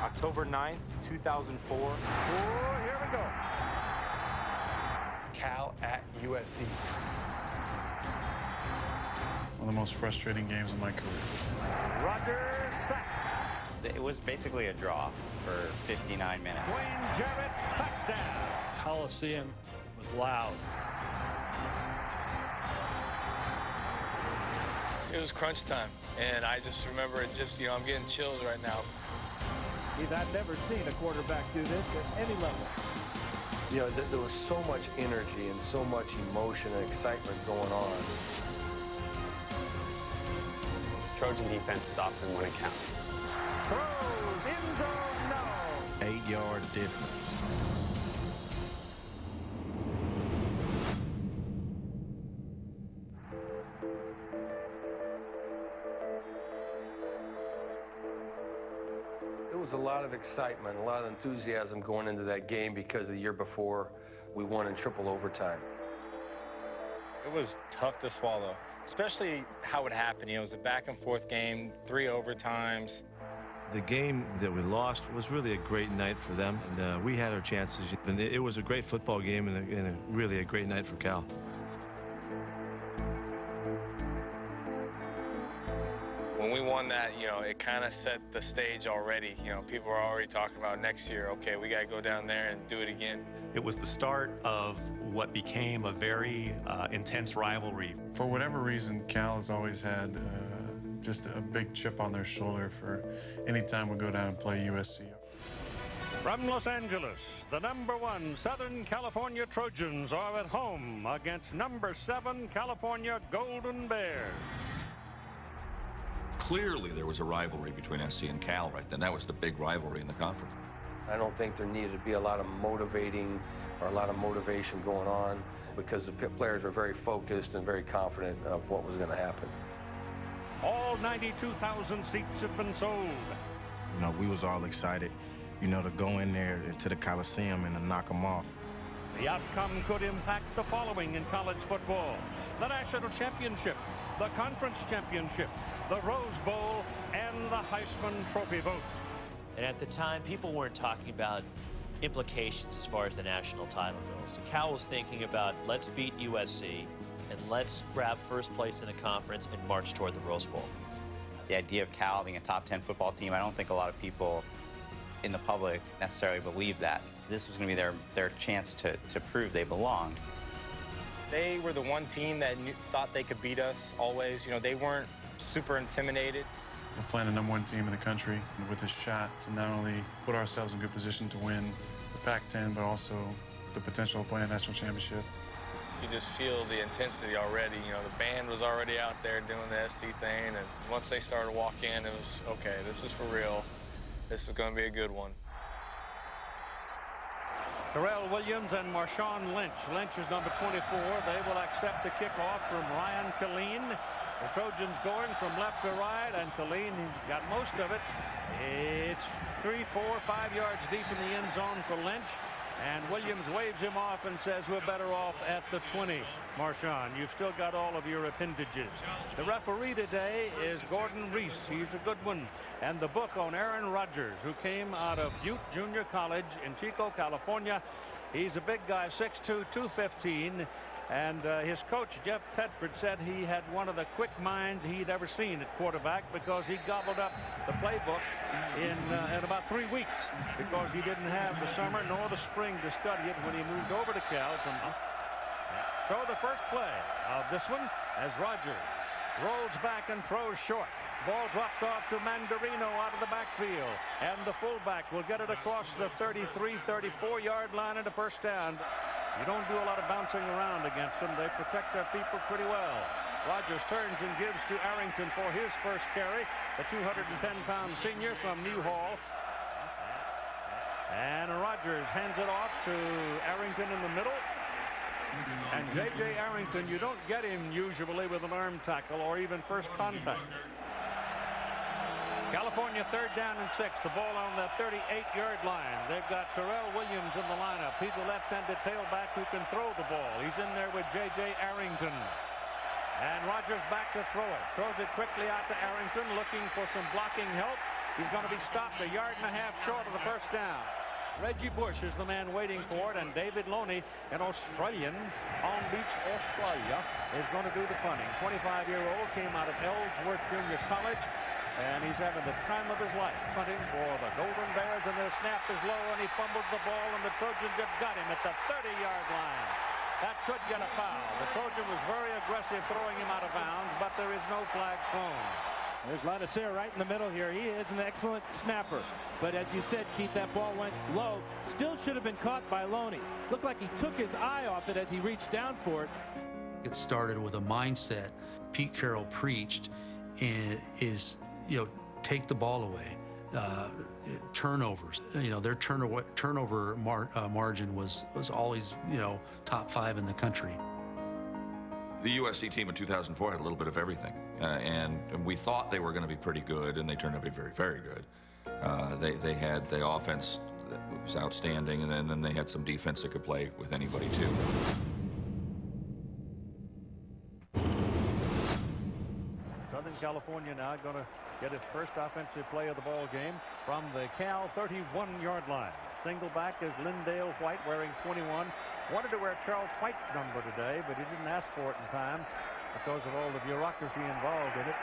October 9th, 2004. Oh, here we go. Cal at USC. One of the most frustrating games of my career. Rodgers sacked. It was basically a draw for 59 minutes. Wayne Jarrett touchdown. Coliseum was loud. It was crunch time, and I just remember it just, I'm getting chills right now. I've never seen a quarterback do this at any level. There was so much energy and so much emotion and excitement going on. Trojan defense stopped them when it counted. Throws, end zone, no. 8-yard difference. There was a lot of excitement, a lot of enthusiasm going into that game because the year before we won in triple overtime. It was tough to swallow, especially how it happened. It was a back-and-forth game, 3 overtimes. The game that we lost was really a great night for them, and we had our chances. And it was a great football game and really a great night for Cal. When we won that, it kind of set the stage already. People are already talking about next year, okay, we got to go down there and do it again. It was the start of what became a very intense rivalry. For whatever reason, Cal has always had just a big chip on their shoulder for any time we go down and play USC. From Los Angeles, the #1 Southern California Trojans are at home against #7 California Golden Bears. Clearly, there was a rivalry between SC and Cal right then. That was the big rivalry in the conference. I don't think there needed to be a lot of motivating or a lot of motivation going on because the players were very focused and very confident of what was going to happen. All 92,000 seats have been sold. We was all excited, to go in there to the Coliseum and to knock them off. The outcome could impact the following in college football: the national championship, the conference championship, the Rose Bowl, and the Heisman Trophy vote. And at the time, people weren't talking about implications as far as the national title goes. Cal was thinking about, let's beat USC, and let's grab first place in the conference and march toward the Rose Bowl. The idea of Cal being a top 10 football team, I don't think a lot of people in the public necessarily believed that. This was going to be their chance to prove they belonged. They were the one team that thought they could beat us always. They weren't super intimidated. We're playing the #1 team in the country with a shot to not only put ourselves in good position to win the Pac-10, but also the potential of playing a national championship. You just feel the intensity already. The band was already out there doing the SC thing, and once they started to walk in, it was, okay, this is for real. This is going to be a good one. Terrell Williams and Marshawn Lynch. Lynch is number 24. They will accept the kickoff from Ryan Killeen. The Trojans going from left to right, and Killeen got most of it. It's 3, 4, 5 yards deep in the end zone for Lynch. And Williams waves him off and says, we're better off at the 20. Marshawn, you've still got all of your appendages. The referee today is Gordon Reese. He's a good one. And the book on Aaron Rodgers, who came out of Butte Junior College in Chico, California. He's a big guy, 6'2", 215. And his coach, Jeff Tedford, said he had one of the quick minds he'd ever seen at quarterback because he gobbled up the playbook in about 3 weeks because he didn't have the summer nor the spring to study it when he moved over to Cal. So the first play of this one as Rodgers rolls back and throws short. Ball dropped off to Mandarino out of the backfield. And the fullback will get it across the 33, 34-yard line and a first down. You don't do a lot of bouncing around against them. They protect their people pretty well. Rodgers turns and gives to Arrington for his first carry, the 210-pound senior from Newhall. And Rodgers hands it off to Arrington in the middle. And J.J. Arrington, you don't get him usually with an arm tackle or even first contact. California 3rd down and 6. The ball on the 38-yard line. They've got Terrell Williams in the lineup. He's a left-handed tailback who can throw the ball. He's in there with J.J. Arrington. And Rodgers back to throw it. Throws it quickly out to Arrington, looking for some blocking help. He's going to be stopped 1.5 yards short of the first down. Reggie Bush is the man waiting for it, and David Loney, an Australian, Palm Beach, Australia, is going to do the punting. 25-year-old, came out of Ellsworth Junior College, and he's having the time of his life punting for the Golden Bears, and the snap is low, and he fumbled the ball, and the Trojans have got him at the 30-yard line. That could get a foul. The Trojan was very aggressive throwing him out of bounds, but there is no flag thrown. There's Ladouceur right in the middle here. He is an excellent snapper. But as you said, Keith, that ball went low. Still should have been caught by Loney. Looked like he took his eye off it as he reached down for it. It started with a mindset Pete Carroll preached, and is, take the ball away. Turnovers, their turnover margin was always, top 5 in the country. The USC team in 2004 had a little bit of everything, and we thought they were going to be pretty good, and they turned out to be very, very good. They had the offense that was outstanding, and then they had some defense that could play with anybody too. Southern California now going to get its first offensive play of the ball game from the Cal 31-yard line. Single back is Lindale White, wearing 21. Wanted to wear Charles White's number today, but he didn't ask for it in time because of all the bureaucracy involved in it.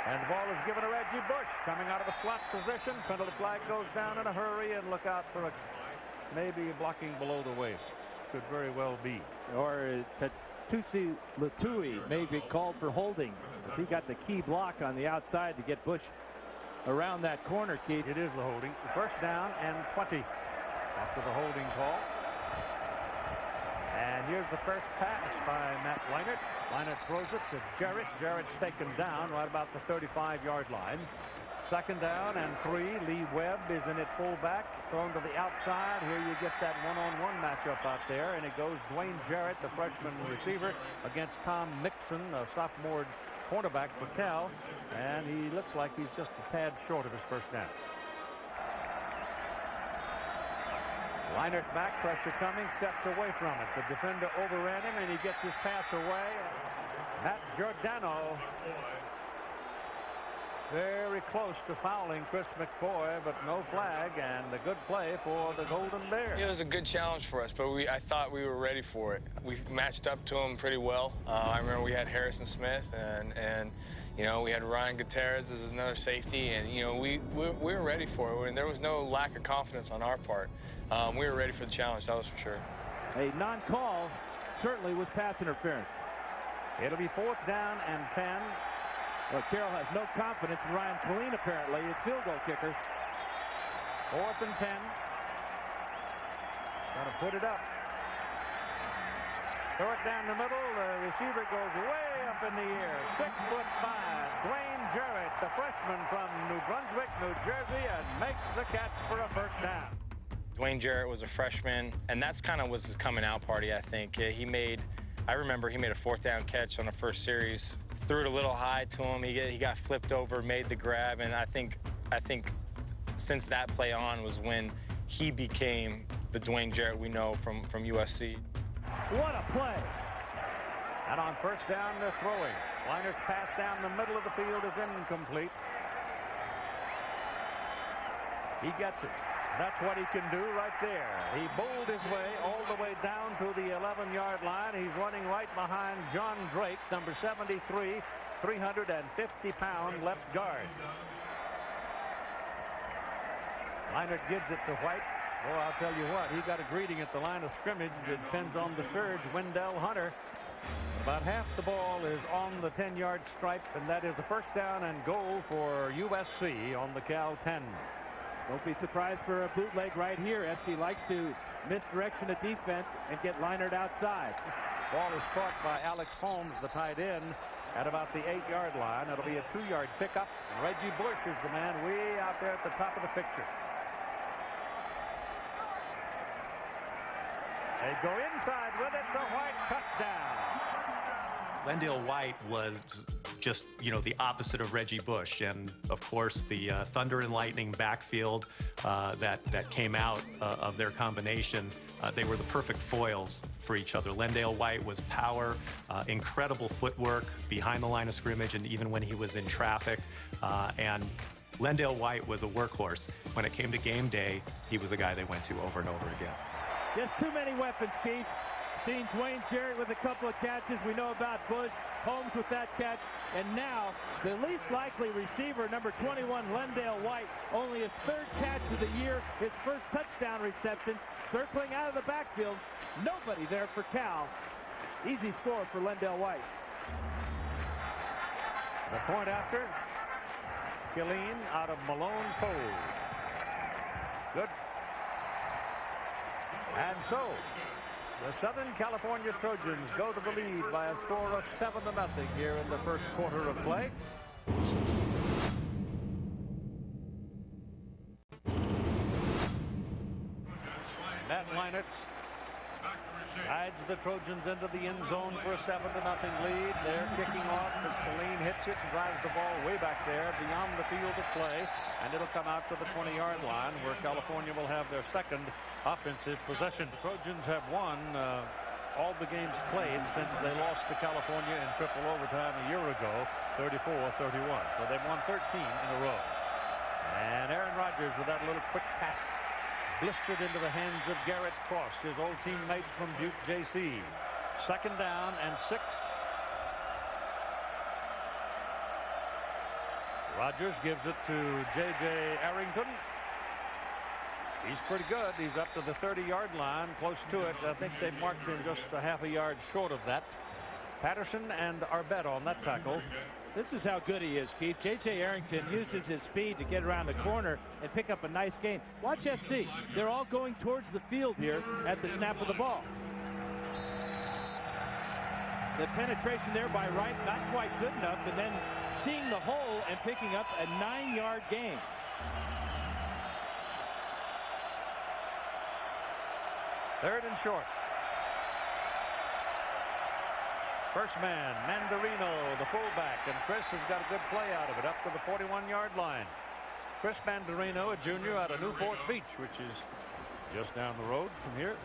And the ball is given to Reggie Bush, coming out of a slot position. Penalty flag goes down in a hurry, and look out for maybe a blocking below the waist. Could very well be. Or Tusi Latui may be called for holding, as he got the key block on the outside to get Bush around that corner, Keith. It is the holding. First down and 20 after the holding call. And here's the first pass by Matt Leinart. Leinart throws it to Jarrett. Jarrett's taken down right about the 35-yard line. Second down and 3. Lee Webb is in at fullback, thrown to the outside. Here you get that one-on-one matchup out there, and it goes Dwayne Jarrett, the freshman receiver, against Tom Mixon, a sophomore cornerback for Cal, and he looks like he's just a tad short of his first down. Leinart back, pressure coming, steps away from it. The defender overran him, and he gets his pass away. Matt Giordano very close to fouling Chris McFoy, but no flag, and a good play for the Golden Bears. It was a good challenge for us, but I thought we were ready for it. We matched up to him pretty well. I remember we had Harrison Smith, and we had Ryan Gutierrez as another safety, and we were ready for it, and there was no lack of confidence on our part. We were ready for the challenge, that was for sure. A non-call certainly was pass interference. It'll be 4th down and 10. Well, Carroll has no confidence in Ryan Killeen, apparently, his field goal kicker. 4th and 10. Gotta put it up. Throw it down the middle. The receiver goes way up in the air. 6'5". Dwayne Jarrett, the freshman from New Brunswick, New Jersey, and makes the catch for a first down. Dwayne Jarrett was a freshman, and that's kind of was his coming out party, I think. I remember he made a 4th down catch on the first series. Threw it a little high to him. He got flipped over, made the grab, and I think since that play on was when he became the Dwayne Jarrett we know from USC. What a play! And on first down, they're throwing. Leinart's pass down the middle of the field is incomplete. He gets it. That's what he can do right there. He bowled his way all the way down to the 11-yard line. He's running right behind John Drake, number 73, 350-pound left guard. Leinart gives it to White. Oh, I'll tell you what, he got a greeting at the line of scrimmage. It depends on the surge, Wendell Hunter. About half the ball is on the 10-yard stripe, and that is a first down and goal for USC on the Cal 10. Don't be surprised for a bootleg right here. SC likes to misdirection of defense and get Leinart outside. Ball is caught by Alex Holmes, the tight end, at about the 8-yard line. It'll be a 2-yard pickup. Reggie Bush is the man way out there at the top of the picture. They go inside with it. The White touchdown. Lendale White was just, the opposite of Reggie Bush. And, of course, the thunder and lightning backfield that came out of their combination, they were the perfect foils for each other. Lendale White was power, incredible footwork behind the line of scrimmage and even when he was in traffic. And Lendale White was a workhorse. When it came to game day, he was a guy they went to over and over again. Just too many weapons, Keith. Seen Dwayne Jarrett with a couple of catches. We know about Bush, Holmes with that catch. And now, the least likely receiver, number 21, Lendale White, only his third catch of the year, his first touchdown reception, circling out of the backfield. Nobody there for Cal. Easy score for Lendale White. The point after, Killeen out of Malone's hold. Good. And so, the Southern California Trojans go to the lead by a score of 7-0 here in the first quarter of play. Matt Leinert guides the Trojans into the end zone for a 7-0 lead. They're kicking off as Killeen hits it and drives the ball way back there beyond the field of play. And it'll come out to the 20-yard line where California will have their second offensive possession. The Trojans have won all the games played since they lost to California in triple overtime a year ago, 34-31. So they've won 13 in a row. And Aaron Rodgers with that little quick pass blistered into the hands of Garrett Cross, his old teammate from Butte JC. Second down and 6. Rodgers gives it to J.J. Arrington. He's pretty good. He's up to the 30-yard line, close to it. I think they marked him just a half a yard short of that. Patterson and Arbette on that tackle. This is how good he is, Keith. J.J. Arrington uses his speed to get around the corner and pick up a nice gain. Watch SC. They're all going towards the field here at the snap of the ball. The penetration there by Wright, not quite good enough, and then seeing the hole and picking up a 9-yard gain. Third and short. First man, Mandarino, the fullback, and Chris has got a good play out of it, up to the 41-yard line. Chris Mandarino, a junior out of Newport Beach, which is just down the road from here.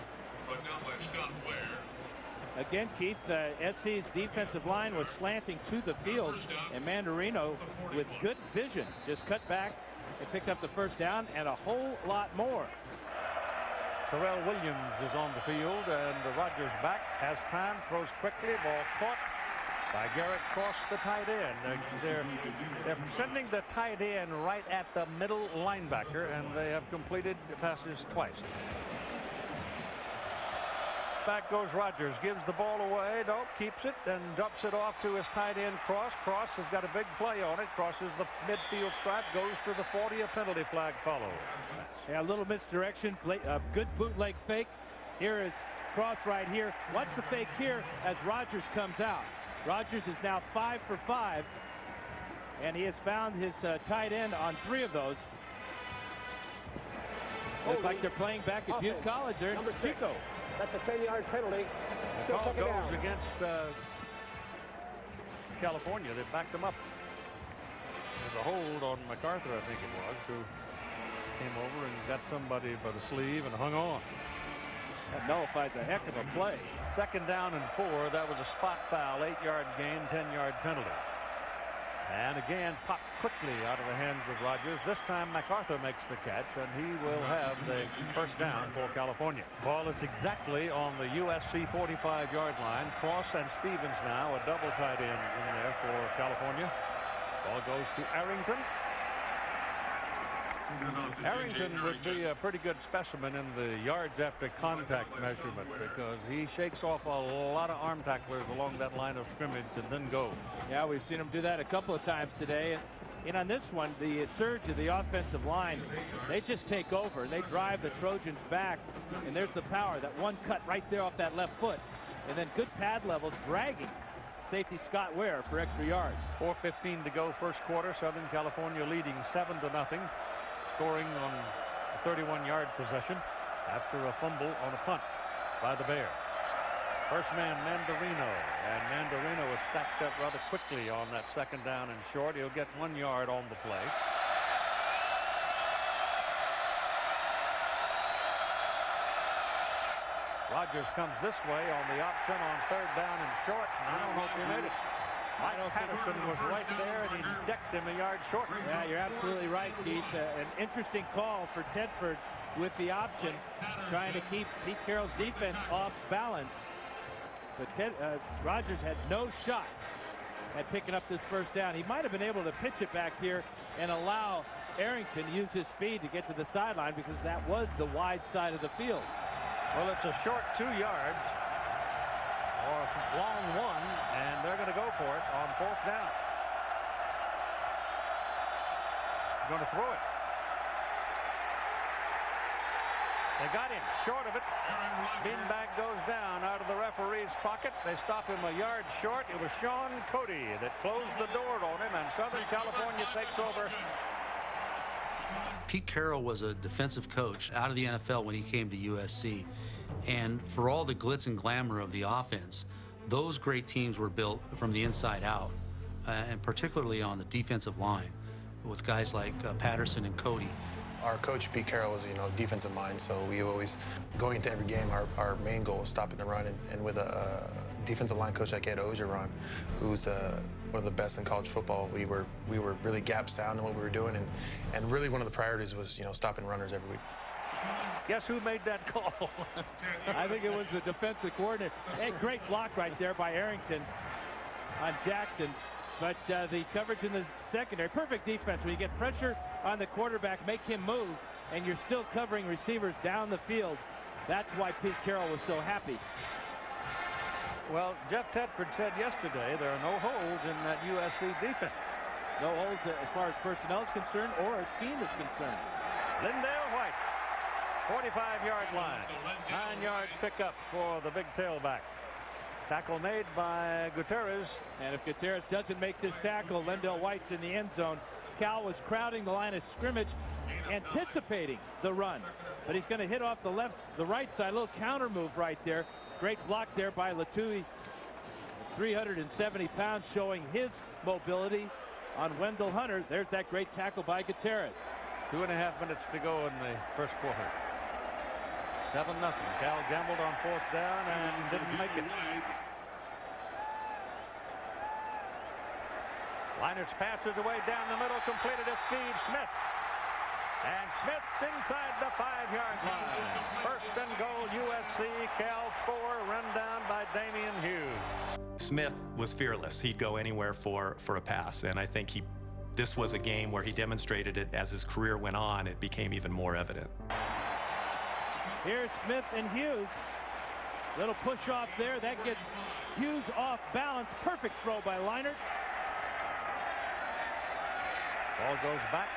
Again, Keith, SC's defensive line was slanting to the field, and Mandarino, with good vision, just cut back and picked up the first down and a whole lot more. Terrell Williams is on the field, and Rodgers back, has time, throws quickly, ball caught by Garrett Cross, the tight end. They're sending the tight end right at the middle linebacker, and they have completed the passes twice. Back goes Rodgers, gives the ball away, keeps it, and dumps it off to his tight end Cross. Cross has got a big play on it, crosses the midfield stripe, goes to the 40, a penalty flag follows. Yeah, a little misdirection, a good bootleg fake. Here is Cross right here. Watch the fake here as Rodgers comes out. Rodgers is now 5 for 5, and he has found his tight end on 3 of those. Looks like they're playing back at Butte College there in Chico. That's a 10-yard penalty. Still Ball second goes down. against California. They backed him up. There's a hold on MacArthur, I think it was, who came over and got somebody by the sleeve and hung on. That nullifies a heck of a play. Second down and 4. That was a spot foul, 8-yard gain, 10-yard penalty. And again, popped quickly out of the hands of Rodgers. This time MacArthur makes the catch, and he will have the first down for California. Ball is exactly on the USC 45-yard line. Cross and Stevens now, a double tight end in there for California. Ball goes to Arrington. Arrington would be a pretty good specimen in the yards after contact measurement because he shakes off a lot of arm tacklers along that line of scrimmage and then goes. Yeah, we've seen him do that a couple of times today. And on this one, the surge of the offensive line, they just take over. They drive the Trojans back, and there's the power. That one cut right there off that left foot. And then good pad level, dragging safety Scott Ware for extra yards. 4:15 to go first quarter. Southern California leading 7-0. Scoring on a 31-yard possession after a fumble on a punt by the Bears. First man Mandarino, and Mandarino was stacked up rather quickly on that second down and short. He'll get 1 yard on the play. Rodgers comes this way on the option on third down and short. I don't know if he made it. Mike Patterson was right there, and he decked him a yard short. Yeah, you're absolutely right, Keith. An interesting call for Tedford with the option, trying to keep Pete Carroll's defense off balance. But Rodgers had no shot at picking up this first down. He might have been able to pitch it back here and allow Arrington use his speed to get to the sideline, because that was the wide side of the field. Well, it's a short 2 yards or a long 1, and they're going to go for it on fourth down. Going to throw it. They got him short of it. Beanbag goes down out of the referee's pocket. They stop him a yard short. It was Sean Cody that closed the door on him, and Southern California takes over. Pete Carroll was a defensive coach out of the NFL when he came to USC. And for all the glitz and glamour of the offense, those great teams were built from the inside out, and particularly on the defensive line with guys like Patterson and Cody. Our coach, Pete Carroll, was, defensive mind, so we always, going into every game, our main goal was stopping the run. And with a defensive line coach like Ed Ogeron, who's one of the best in college football, we were really gap sound in what we were doing, and really one of the priorities was, stopping runners every week. Guess who made that call? I think it was the defensive coordinator. Hey, great block right there by Arrington on Jackson. But the coverage in the secondary, perfect defense. When you get pressure on the quarterback, make him move, and you're still covering receivers down the field. That's why Pete Carroll was so happy. Well, Jeff Tedford said yesterday there are no holes in that USC defense. No holes as far as personnel is concerned or as scheme is concerned. Lindale White, 45-yard line. 9-yard pickup for the big tailback. Tackle made by Gutierrez. And if Gutierrez doesn't make this tackle, Lindale White's in the end zone. Cal was crowding the line of scrimmage, anticipating the run. But he's going to hit off the right side. A little counter move right there. Great block there by Latui. 370 pounds, showing his mobility on Wendell Hunter. There's that great tackle by Gutierrez. 2.5 minutes to go in the first quarter. 7-0. Cal gambled on fourth down and didn't make it. Leinertz passes away down the middle, completed to Steve Smith. And Smith inside the 5-yard line. First and goal, USC. Cal 4, run down by Damian Hughes. Smith was fearless. He'd go anywhere for a pass, and I think this was a game where he demonstrated it. As his career went on, it became even more evident. Here's Smith and Hughes. Little push off there. That gets Hughes off balance. Perfect throw by Leinert. Ball goes back.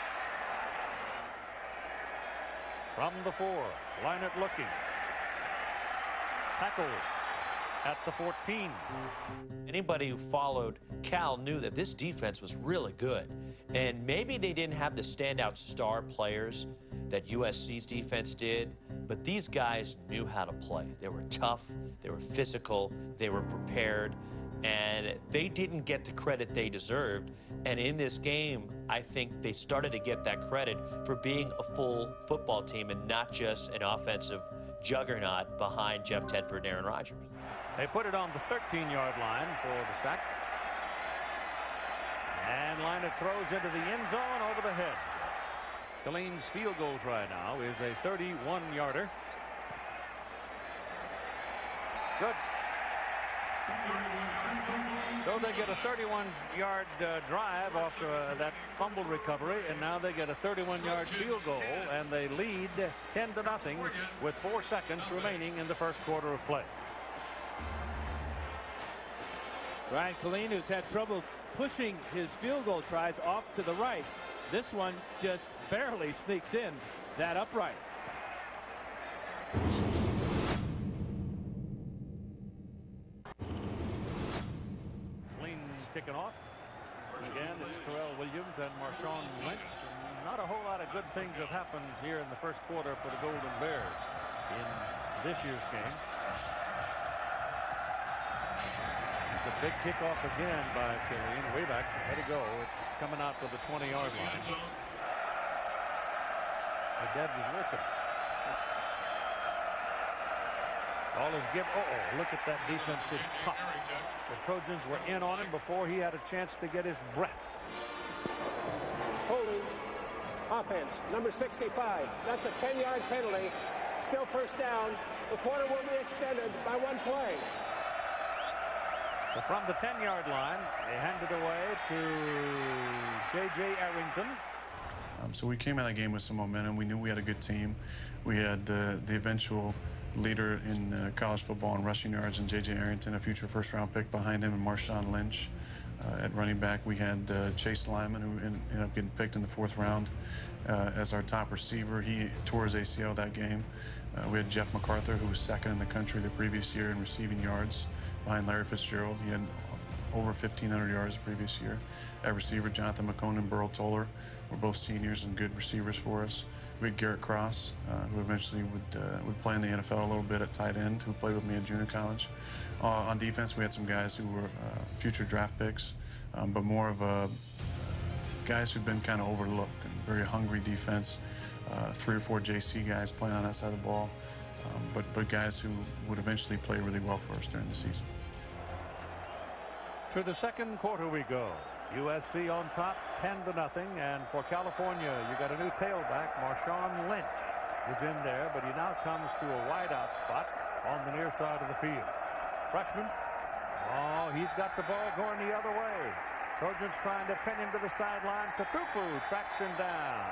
From the 4. Leinert looking. Tackle at the 14. Anybody who followed Cal knew that this defense was really good. And maybe they didn't have the standout star players that USC's defense did, but these guys knew how to play. They were tough, they were physical, they were prepared, and they didn't get the credit they deserved. And in this game, I think they started to get that credit for being a full football team and not just an offensive juggernaut behind Jeff Tedford and Aaron Rodgers. They put it on the 13-yard line for the sack. And Leinert throws into the end zone over the head. Killeen's field goal try now is a 31-yarder. Good. So they get a 31-yard drive off that fumble recovery, and now they get a 31-yard field goal, and they lead 10-0 with 4 seconds remaining in the first quarter of play. Ryan Killeen, who's had trouble pushing his field goal tries off to the right. This one just barely sneaks in that upright. Killeen kicking off. Again, it's Terrell Williams and Marshawn Lynch. Not a whole lot of good things have happened here in the first quarter for the Golden Bears in this year's game. a big kickoff again by Killian. Way back. Let it go. It's coming out to the 20-yard line. The Deb was with it. Ball is given. Look at that defensive pop. The Trojans were in on him before he had a chance to get his breath. Holding. Offense, number 65. That's a 10-yard penalty. Still first down. The quarter will be extended by 1 play. So from the 10-yard line, they hand it away to J.J. Arrington. So we came out of the game with some momentum. We knew we had a good team. We had the eventual leader in college football in rushing yards in J.J. Arrington, a future first-round pick behind him, and Marshawn Lynch. At running back, we had Chase Lyman, who ended up getting picked in the 4th round as our top receiver. He tore his ACL that game. We had Jeff MacArthur, who was 2nd in the country the previous year in receiving yards behind Larry Fitzgerald. He had over 1,500 yards the previous year. At receiver, Jonathan McCone and Burl Toller were both seniors and good receivers for us. We had Garrett Cross, who eventually would play in the NFL a little bit at tight end, who played with me at junior college. On defense, we had some guys who were future draft picks, but more of guys who've been kind of overlooked and very hungry defense. 3 or 4 JC guys playing on that side of the ball, but guys who would eventually play really well for us during the season. To the second quarter we go. USC on top, 10-0, and for California, you got a new tailback. Marshawn Lynch is in there, but he now comes to a wideout spot on the near side of the field. Freshman. He's got the ball going the other way. Trojans trying to pin him to the sideline. Tutupu tracks him down.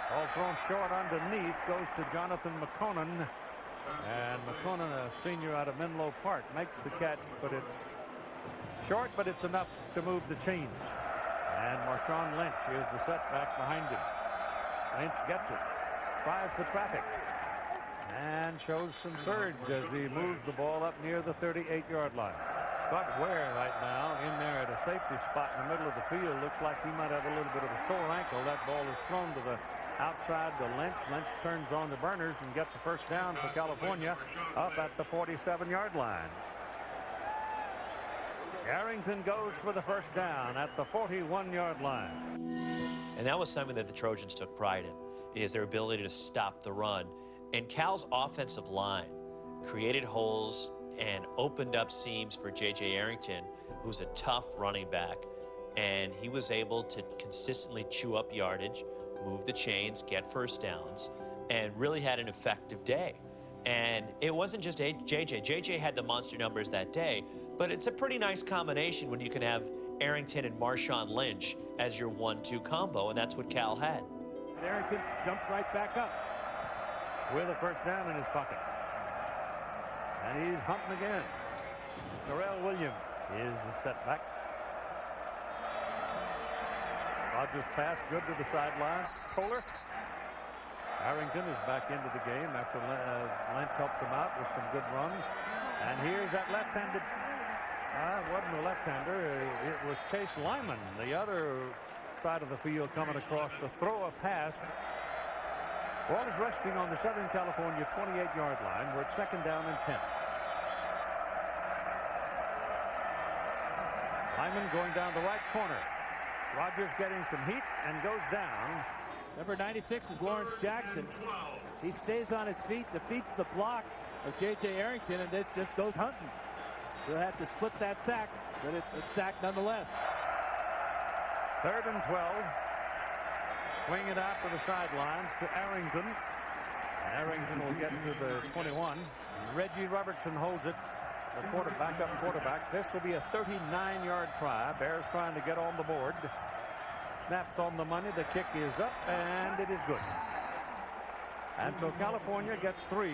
Ball thrown short underneath, goes to Jonathan McConan. And McConan, a senior out of Menlo Park, makes the catch, but it's short, but it's enough to move the chains. And Marshawn Lynch is the setback behind him. Lynch gets it, tries the traffic, and shows some surge as he moves the ball up near the 38-yard line. Scott Ware right now in there at a safety spot in the middle of the field. Looks like he might have a little bit of a sore ankle. That ball is thrown to the outside to Lynch. Lynch turns on the burners and gets a first down for California up at the 47-yard line. Arrington goes for the first down at the 41-yard line. And that was something that the Trojans took pride in, is their ability to stop the run. And Cal's offensive line created holes and opened up seams for J.J. Arrington, who's a tough running back. And he was able to consistently chew up yardage, move the chains, get first downs, and really had an effective day. And it wasn't just JJ. JJ had the monster numbers that day, but it's a pretty nice combination when you can have Arrington and Marshawn Lynch as your 1-2 combo, and that's what Cal had. And Arrington jumps right back up with a first down in his pocket. And he's hunting again. Terrell Williams is the setback. Rodgers pass good to the sideline. Kohler. Arrington is back into the game after Lynch helped him out with some good runs. And here's that left-handed. It wasn't a left-hander. It was Chase Lyman, the other side of the field, coming across to throw a pass. Ball is resting on the Southern California 28-yard line. We're at 2nd down and 10. Lyman going down the right corner. Rodgers getting some heat and goes down. Number 96 is Lawrence Jackson. He stays on his feet, defeats the block of J.J. Arrington, and it just goes hunting. He'll have to split that sack, but it's a sack nonetheless. 3rd and 12. Swing it out to the sidelines to Arrington. Arrington will get to the 21. Reggie Robertson holds it. The quarterback. This will be a 39-yard try. Bears trying to get on the board. Snaps on the money. The kick is up, and it is good. And so California gets 3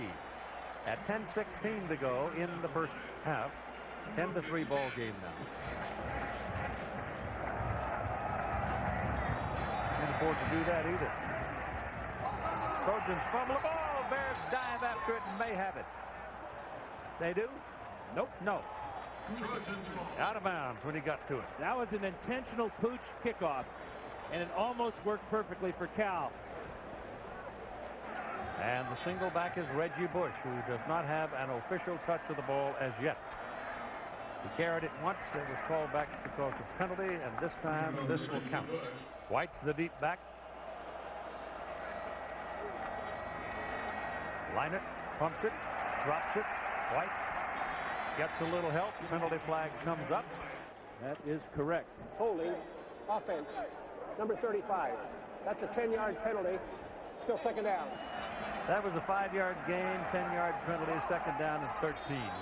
at 10:16 to go in the first half. 10-3 ball game now. Can't afford to do that either. Trojans fumble the ball. Bears dive after it and may have it. They do? Nope. No. Out of bounds when he got to it. That was an intentional pooch kickoff, and it almost worked perfectly for Cal. And the single back is Reggie Bush, who does not have an official touch of the ball as yet. He carried it once. It was called back because of penalty, and this time this will count. White's the deep back. Leinert pumps it, drops it. White gets a little help. Penalty flag comes up. That is correct. Holding, offense, number 35. That's a 10-yard penalty. Still second down. That was a 5-yard gain, 10-yard penalty, second down and 13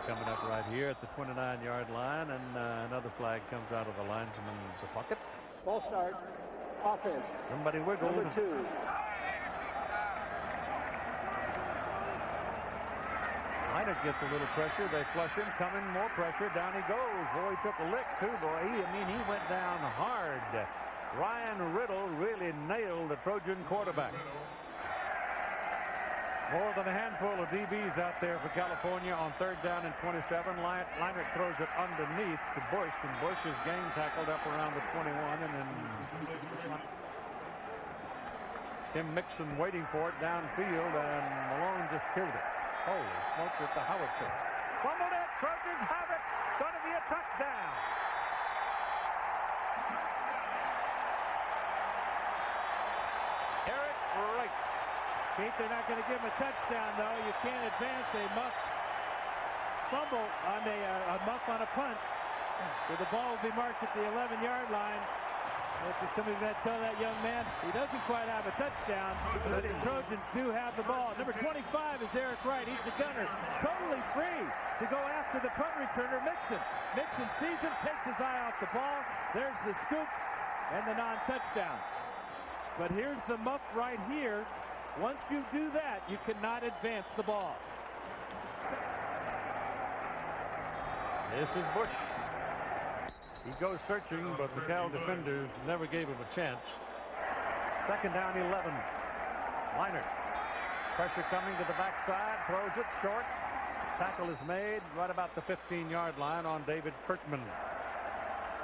coming up right here at the 29-yard line, and another flag comes out of the linesman's pocket. False start, offense. Somebody wiggled. Number 2. Leinert gets a little pressure. They flush him, coming, more pressure. Down he goes. Boy, he took a lick too, boy. He went down hard. Ryan Riddle really nailed the Trojan quarterback. More than a handful of DBs out there for California on 3rd down and 27. Leinert throws it underneath to Bush, and Bush is game tackled up around the 21, and then Tim Mixon waiting for it downfield, and Malone just killed it. Holy smokes, it's a howitzer. Fumbled it, Trojans have it. Going to be a touchdown. Eric Wright. Pete, they're not going to give him a touchdown, though. You can't advance a muff fumble on a muff on a punt. So the ball will be marked at the 11-yard line. Somebody's going to tell that young man he doesn't quite have a touchdown, but the Trojans do have the ball. Number 25 is Eric Wright. He's the gunner, totally free to go after the punt returner, Mixon. Mixon sees him, takes his eye off the ball. There's the scoop and the non-touchdown. But here's the muff right here. Once you do that, you cannot advance the ball. This is Bush. He goes searching, but the Cal defenders never gave him a chance. Second down, 11. Leinert. Pressure coming to the backside. Throws it short. Tackle is made right about the 15-yard line on David Kirkman.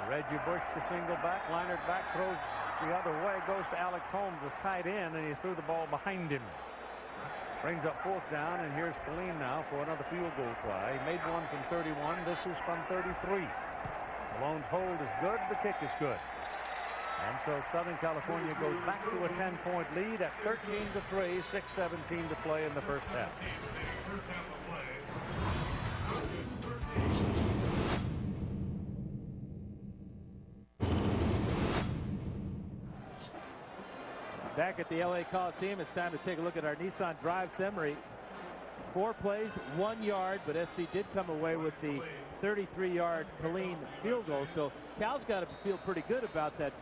Reggie Bush, the single back. Leinert back, throws the other way. Goes to Alex Holmes as tight end, and he threw the ball behind him. Brings up 4th down, and here's Killeen now for another field goal try. He made one from 31. This is from 33. Malone's hold is good. The kick is good. And so Southern California goes back to a 10-point lead at 13-3, 6:17 to play in the first half. Back at the LA Coliseum, it's time to take a look at our Nissan Drive summary. 4 plays, 1 yard, but SC did come away with the 33-yard Killeen field goal. So Cal's got to feel pretty good about that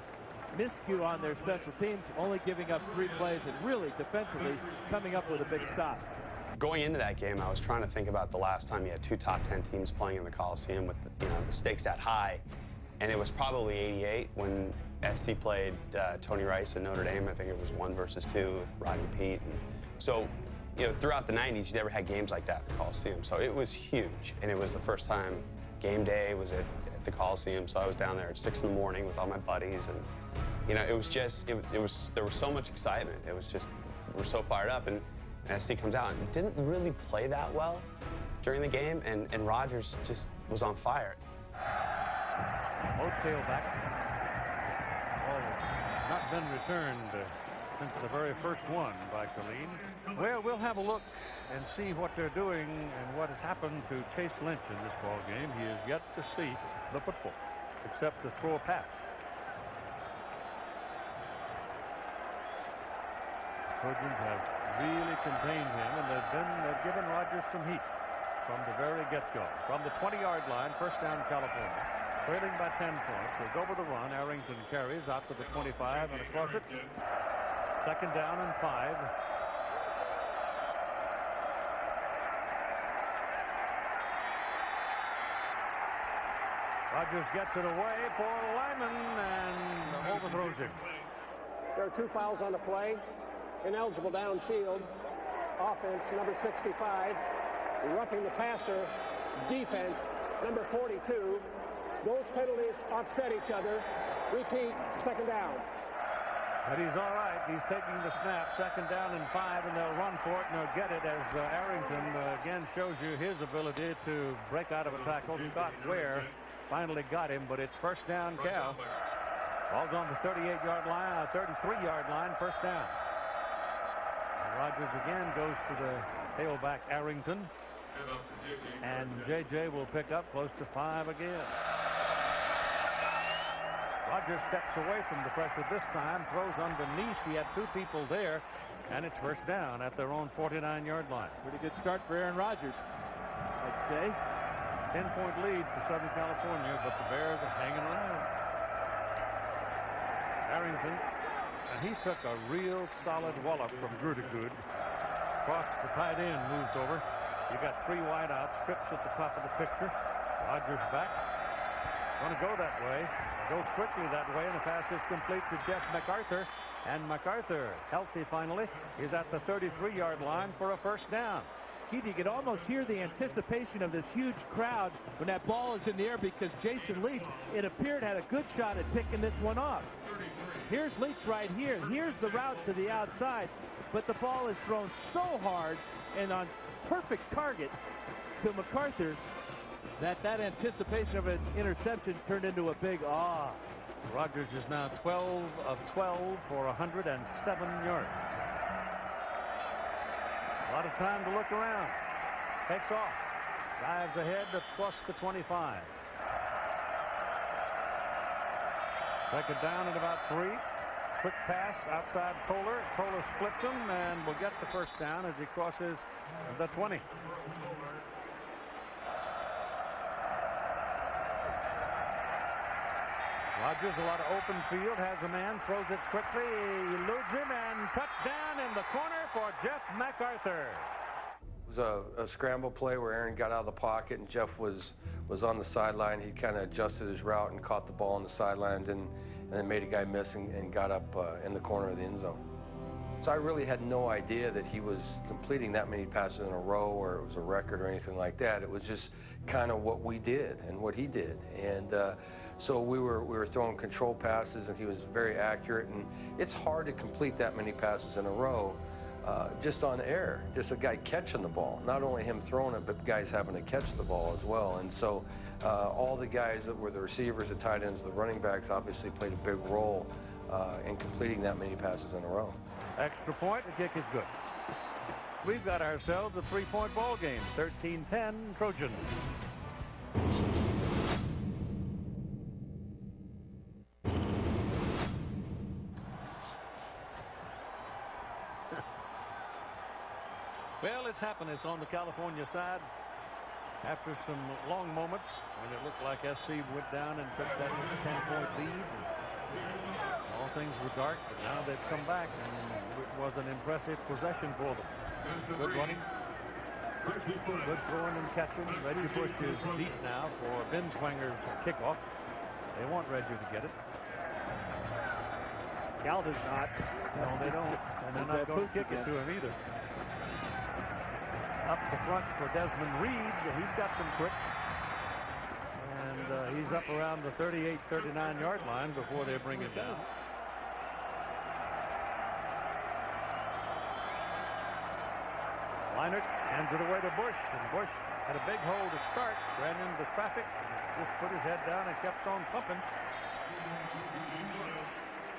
miscue on their special teams, only giving up 3 plays and really defensively coming up with a big stop. Going into that game, I was trying to think about the last time you had 2 top 10 teams playing in the Coliseum with the stakes that high, and it was probably '88 when SC played Tony Rice and Notre Dame. I think it was 1 versus 2 with Rodney Pete. And so, throughout the 90s, you never had games like that at the Coliseum. So it was huge, and it was the first time game day was at the Coliseum. So I was down there at 6 in the morning with all my buddies, and it was just there was so much excitement. It was just we were so fired up, and SC comes out and didn't really play that well during the game, and Rodgers just was on fire. Both tailback. Oh, not been returned since the very first one by Killeen. Well, we'll have a look and see what they're doing and what has happened to Chase Lynch in this ball game. He is yet to see the football, except to throw a pass. Trojans have really contained him, and they've given Rodgers some heat from the very get-go. From the 20-yard line, first down California. Trailing by 10 points. They go with the run. Arrington carries out to the 25 and across it. Second down and 5. Rodgers gets it away for Lyman and overthrows him. There are 2 fouls on the play. Ineligible downfield. Offense, number 65. Roughing the passer. Defense, number 42. Those penalties offset each other. Repeat, second down. But he's all right. He's taking the snap. 2nd down and 5, and they'll run for it, and they'll get it as Arrington again shows you his ability to break out of a tackle. Scott Ware finally got him, but it's 1st down, Cal. Ball's on the 38-yard line, 33-yard line, 1st down. And Rodgers again goes to the tailback Arrington, and J.J. will pick up close to 5 again. Rodgers steps away from the pressure this time, throws underneath. He had 2 people there, and it's 1st down at their own 49-yard line. Pretty good start for Aaron Rodgers, I'd say. 10-point lead for Southern California, but the Bears are hanging around. Arrington, and he took a real solid wallop from Grudegood. Across the tight end, moves over. You got 3 wideouts, trips at the top of the picture. Rodgers back. Going to go that way. Goes quickly that way, and the pass is complete to Jeff MacArthur. And MacArthur, healthy finally, is at the 33-yard line for a 1st down. Keith, you could almost hear the anticipation of this huge crowd when that ball is in the air, because Jason Leach, it appeared, had a good shot at picking this one off. Here's Leach right here. Here's the route to the outside, but the ball is thrown so hard and on perfect target to MacArthur that anticipation of an interception turned into a big ah. Rodgers is now 12 of 12 for 107 yards. A lot of time to look around. Takes off. Dives ahead to plus the 25. 2nd down and about 3. Quick pass outside Toller. Toller splits him and will get the 1st down as he crosses the 20. Rodgers, a lot of open field, has a man, throws it quickly, eludes him, and touchdown in the corner for Jeff MacArthur. It was a scramble play where Aaron got out of the pocket and Jeff was on the sideline. He kind of adjusted his route and caught the ball on the sideline and then made a guy miss and got up in the corner of the end zone. So I really had no idea that he was completing that many passes in a row or it was a record or anything like that. It was just kind of what we did and what he did. And so we were throwing control passes, and he was very accurate. And it's hard to complete that many passes in a row just on air, just a guy catching the ball. Not only him throwing it, but guys having to catch the ball as well. And so all the guys that were the receivers, the tight ends, the running backs obviously played a big role in completing that many passes in a row. Extra point, the kick is good. We've got ourselves a 3-point ball game. 13-10 Trojans. Well, it's happiness on the California side after some long moments when it looked like SC went down and took that 10-point lead. All things were dark, but now they've come back, and it was an impressive possession for them. Good running, good throwing and catching. Reggie Bush is deep now for Binswanger's kickoff. They want Reggie to get it. Cal does not. No, they don't. And they're not going to kick it to him either. Up the front for Desmond Reed. He's got some quick. And he's up around the 38, 39-yard line before they bring it down. Leinert hands it away to Bush. And Bush had a big hole to start. Ran into traffic. Just put his head down and kept on pumping.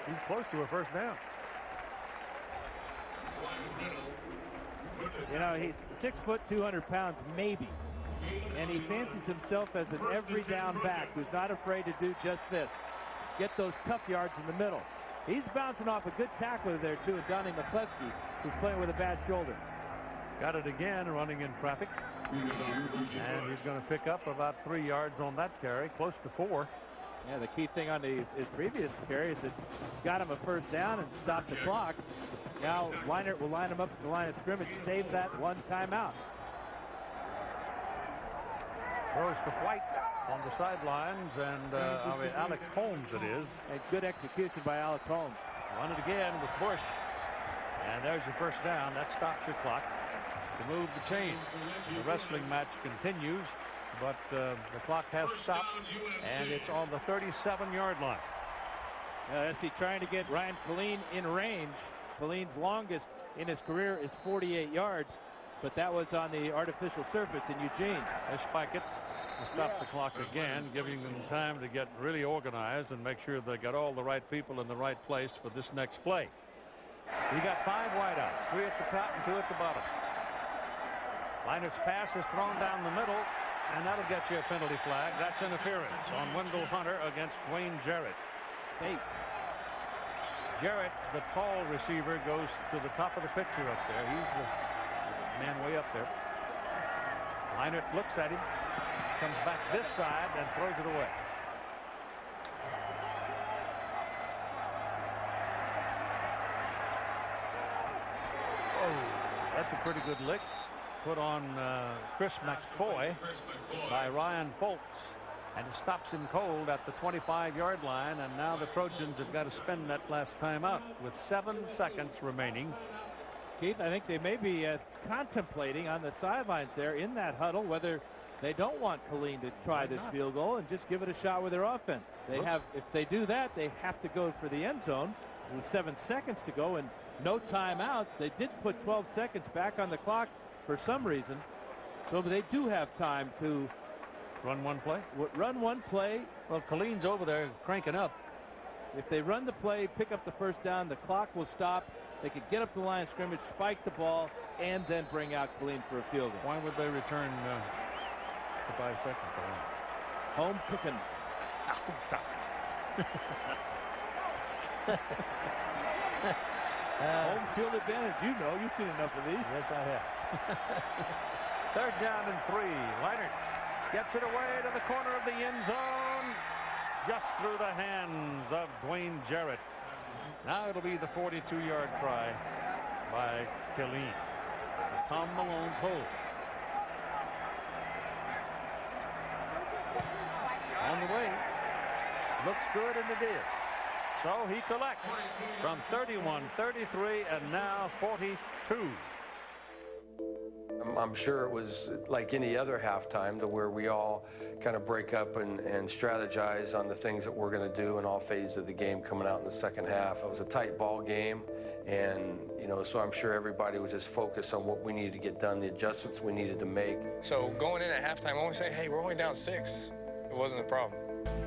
He's close to a 1st down. You know, he's 6 foot, 200 pounds, maybe. And he fancies himself as an every down back who's not afraid to do just this. Get those tough yards in the middle. He's bouncing off a good tackler there, too, and Donnie McCluskey, who's playing with a bad shoulder. Got it again, running in traffic. And he's going to pick up about 3 yards on that carry, close to 4. Yeah, the key thing on his previous carry is it got him a 1st down and stopped the clock. Now Leinert will line him up at the line of scrimmage, save that one timeout. Throws to White on the sidelines, and Alex Holmes it is. And good execution by Alex Holmes. Run it again with Bush. And there's your 1st down. That stops your clock to move the chain. The wrestling match continues, but the clock has stopped, and it's on the 37-yard line. SC trying to get Ryan Killeen in range. Killeen's longest in his career is 48 yards, but that was on the artificial surface in Eugene. They spike it to stop the clock again, giving them time to get really organized and make sure they got all the right people in the right place for this next play. You got 5 wideouts, 3 at the top and 2 at the bottom. Leinert's pass is thrown down the middle, and that'll get you a penalty flag. That's interference on Wendell Hunter against Dwayne Jarrett. Hey. Jarrett, the tall receiver, goes to the top of the picture up there. He's the man way up there. Leinert looks at him, comes back this side, and throws it away. Oh, that's a pretty good lick. Put on Chris McFoy by Ryan Foltz. And it stops him cold at the 25-yard line, and now the Trojans have got to spend that last time out with 7 seconds remaining. Keith, I think they may be contemplating on the sidelines there in that huddle whether they don't want Killeen to try this field goal and just give it a shot with their offense. They have, if they do that, they have to go for the end zone with 7 seconds to go and no timeouts. They did put 12 seconds back on the clock for some reason, so they do have time to run one play. Run one play. Well, Killeen's over there cranking up. If they run the play, pick up the first down, the clock will stop. They could get up the line of scrimmage, spike the ball, and then bring out Killeen for a field goal. Why would they return the 5 seconds? Home cooking. Home field advantage. You know, you've seen enough of these. Yes, I have. 3rd down and 3. Leinert gets it away to the corner of the end zone, just through the hands of Dwayne Jarrett. Now it'll be the 42-yard try by Killeen. Tom Malone's hold. On the way. Looks good, and it is. So he collects from 31, 33, and now 42. I'm sure it was like any other halftime to where we all kind of break up and strategize on the things that we're going to do in all phases of the game coming out in the second half. It was a tight ball game, and so I'm sure everybody was just focused on what we needed to get done, the adjustments we needed to make. So going in at halftime, I always say, hey, we're only down 6. It wasn't a problem.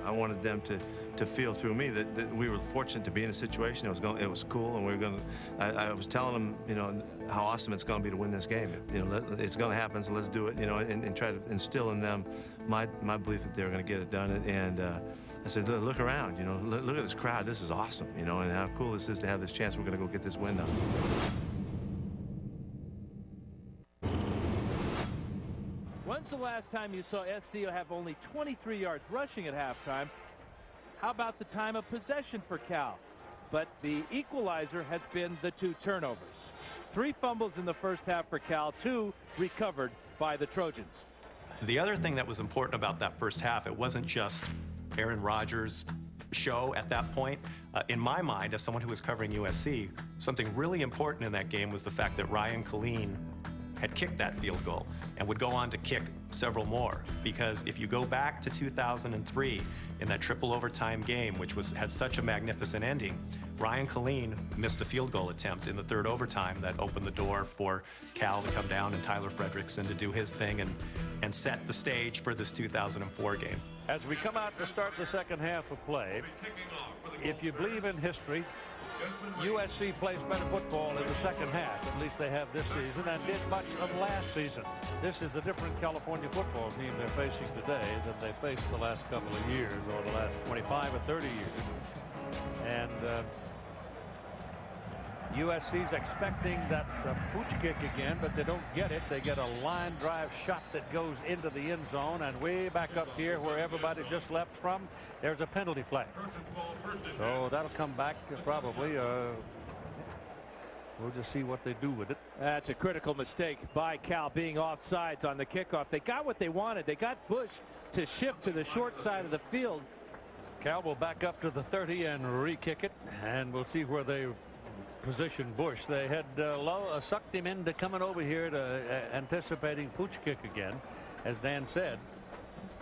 I wanted them to feel through me that we were fortunate to be in a situation. It was cool, and we were going to. I was telling them, how awesome it's going to be to win this game. It's going to happen, so let's do it. And try to instill in them my belief that they were going to get it done. And I said, look around. Look at this crowd. This is awesome. And how cool this is to have this chance. We're going to go get this win now. When's the last time you saw SC have only 23 yards rushing at halftime? How about the time of possession for Cal? But the equalizer has been the 2 turnovers. 3 fumbles in the first half for Cal, 2 recovered by the Trojans. The other thing that was important about that first half, it wasn't just Aaron Rodgers' show at that point. In my mind, as someone who was covering USC, something really important in that game was the fact that Ryan Killeen had kicked that field goal and would go on to kick several more. Because if you go back to 2003 in that triple overtime game, which had such a magnificent ending, Ryan Killeen missed a field goal attempt in the 3rd overtime that opened the door for Cal to come down and Tyler Frederickson to do his thing and set the stage for this 2004 game. As we come out to start the second half of play, if you believe in history, USC plays better football in the second half, at least they have this season, and did much of last season. This is a different California football team they're facing today than they faced the last couple of years or the last 25 or 30 years. And USC's expecting that pooch kick again, but they don't get it. They get a line drive shot that goes into the end zone, and way back up here where everybody just left from, there's a penalty flag. So that'll come back probably. We'll just see what they do with it. That's a critical mistake by Cal, being offsides on the kickoff. They got what they wanted. They got Bush to shift to the short side of the field. Cal will back up to the 30 and re-kick it, and we'll see where they position Bush. They had sucked him into coming over here to anticipating pooch kick again, as Dan said,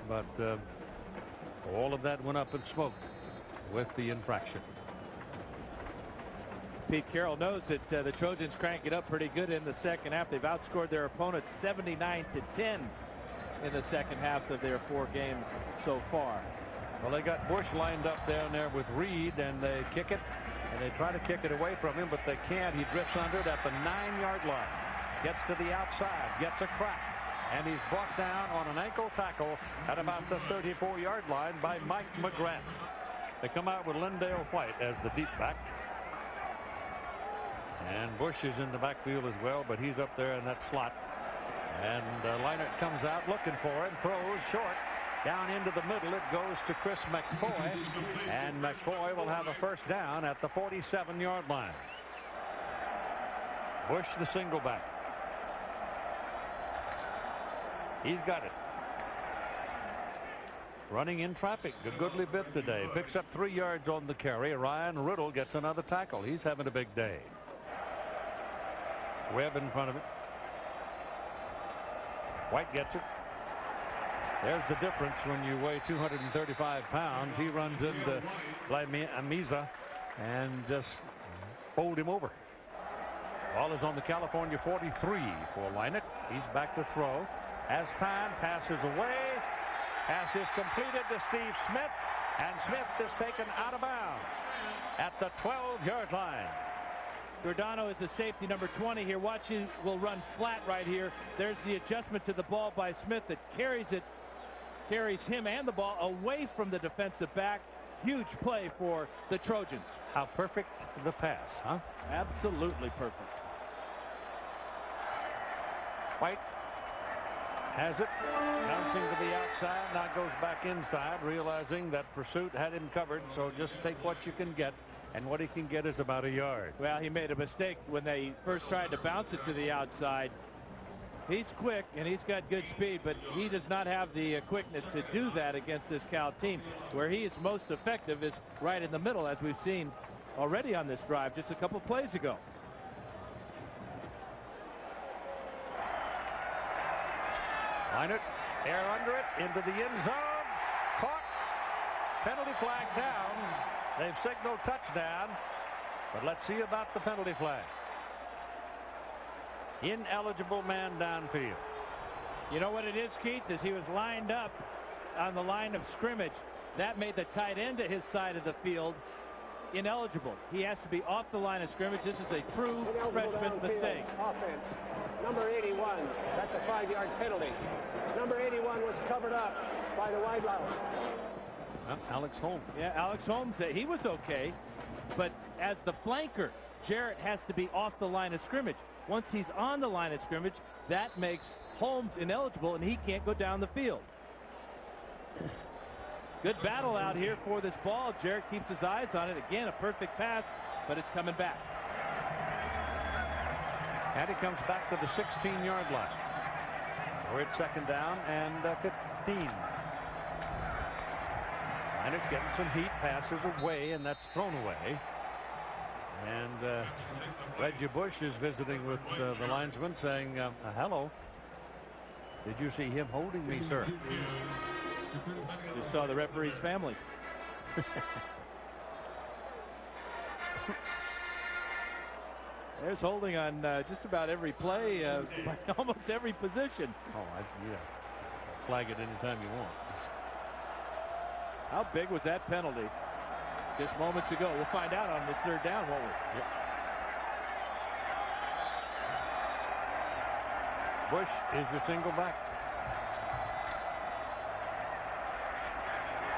but all of that went up in smoke with the infraction. Pete Carroll knows that the Trojans crank it up pretty good in the second half. They've outscored their opponents 79-10 in the second halves of their 4 games so far. Well, they got Bush lined up down there with Reed, and they kick it, and they try to kick it away from him, but they can't. He drifts under it at the 9-yard line. Gets to the outside, gets a crack, and he's brought down on an ankle tackle at about the 34-yard line by Mike McGrath. They come out with Lindale White as the deep back. And Bush is in the backfield as well, but he's up there in that slot. And Leinart comes out looking for it, throws short. Down into the middle, it goes to Chris McFoy. And McFoy will have a first down at the 47-yard line. Bush the single back. He's got it. Running in traffic a goodly bit today. Picks up 3 yards on the carry. Ryan Riddle gets another tackle. He's having a big day. Webb in front of it. White gets it. There's the difference when you weigh 235 pounds. He runs into Amiza and just bowled him over. Ball is on the California 43 for Leinart. He's back to throw. Has time, passes away. Pass is completed to Steve Smith, and Smith is taken out of bounds at the 12-yard line. Giordano is the safety, number 20 here. Watch, he will run flat right here. There's the adjustment to the ball by Smith that carries him and the ball away from the defensive back. Huge play for the Trojans. How perfect the pass, huh? Absolutely perfect. White has it, bouncing to the outside, now goes back inside, realizing that pursuit had him covered, so just take what you can get, and what he can get is about 1 yard. Well, he made a mistake when they first tried to bounce it to the outside. He's quick and he's got good speed, but he does not have the quickness to do that against this Cal team. Where he is most effective is right in the middle, as we've seen already on this drive just a couple plays ago. Leinart, air under it, into the end zone, caught, penalty flag down. They've signaled touchdown, but let's see about the penalty flag. Ineligible man downfield. You know what it is, Keith, is he was lined up on the line of scrimmage. That made the tight end to his side of the field ineligible. He has to be off the line of scrimmage. This is a true freshman mistake. Offense. Number 81. That's a 5-yard penalty. Number 81 was covered up by the wide line. Alex Holmes. Yeah, Alex Holmes, he was okay. But as the flanker, Jarrett has to be off the line of scrimmage. Once he's on the line of scrimmage, that makes Holmes ineligible, and he can't go down the field. Good battle out here for this ball. Jarrett keeps his eyes on it. Again, a perfect pass, but it's coming back. And he comes back to the 16-yard line. We're at second down and 15. Leinart getting some heat, passes away, and that's thrown away. And Reggie Bush is visiting with the linesman, saying, hello. Did you see him holding me, sir? Just saw the referee's family. There's holding on just about every play, almost every position. Oh, yeah. Flag it anytime you want. How big was that penalty just moments ago? We'll find out on this third down, won't we? Yep. Bush is your single back.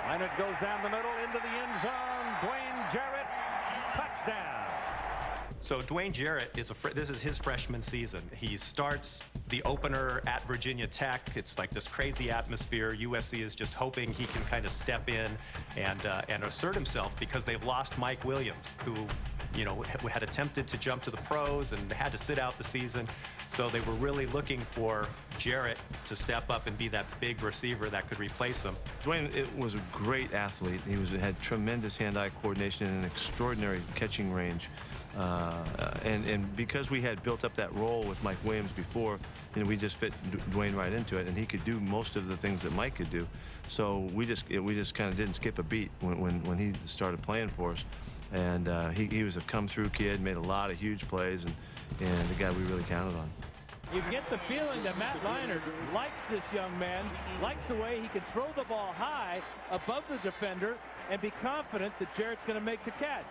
Leinart goes down the middle into the end zone. Dwayne Jarrett, touchdown. So Dwayne Jarrett this is his freshman season. He starts the opener at Virginia Tech. It's like this crazy atmosphere. USC is just hoping he can kind of step in and assert himself, because they've lost Mike Williams, who, you know, had attempted to jump to the pros and had to sit out the season. So they were really looking for Jarrett to step up and be that big receiver that could replace him. Dwayne was a great athlete. He had tremendous hand-eye coordination and an extraordinary catching range. And because we had built up that role with Mike Williams before, you know, we just fit Dwayne right into it, and he could do most of the things that Mike could do. So we just kind of didn't skip a beat when he started playing for us. And he was a come-through kid, made a lot of huge plays, and the guy we really counted on. You get the feeling that Matt Leinart likes this young man, likes the way he can throw the ball high above the defender and be confident that Jarrett's going to make the catch.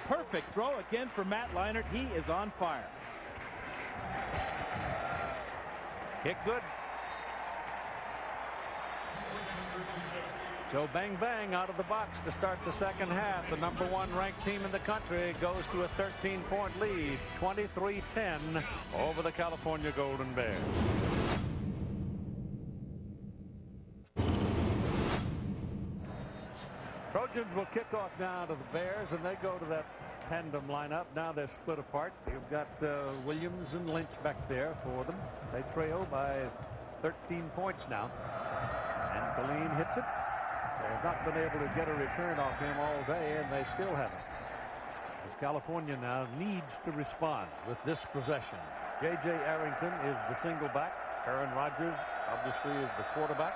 Perfect throw again for Matt Leinart. He is on fire. Kick good. So bang bang out of the box to start the second half. The #1 ranked team in the country goes to a 13-point lead, 23-10 over the California Golden Bears. Trojans will kick off now to the Bears, and they go to that tandem lineup. Now they're split apart. You've got Williams and Lynch back there for them. They trail by 13 points now. And Colleen hits it. They've not been able to get a return off him all day, and they still haven't. As California now needs to respond with this possession. J.J. Arrington is the single back. Aaron Rodgers obviously is the quarterback.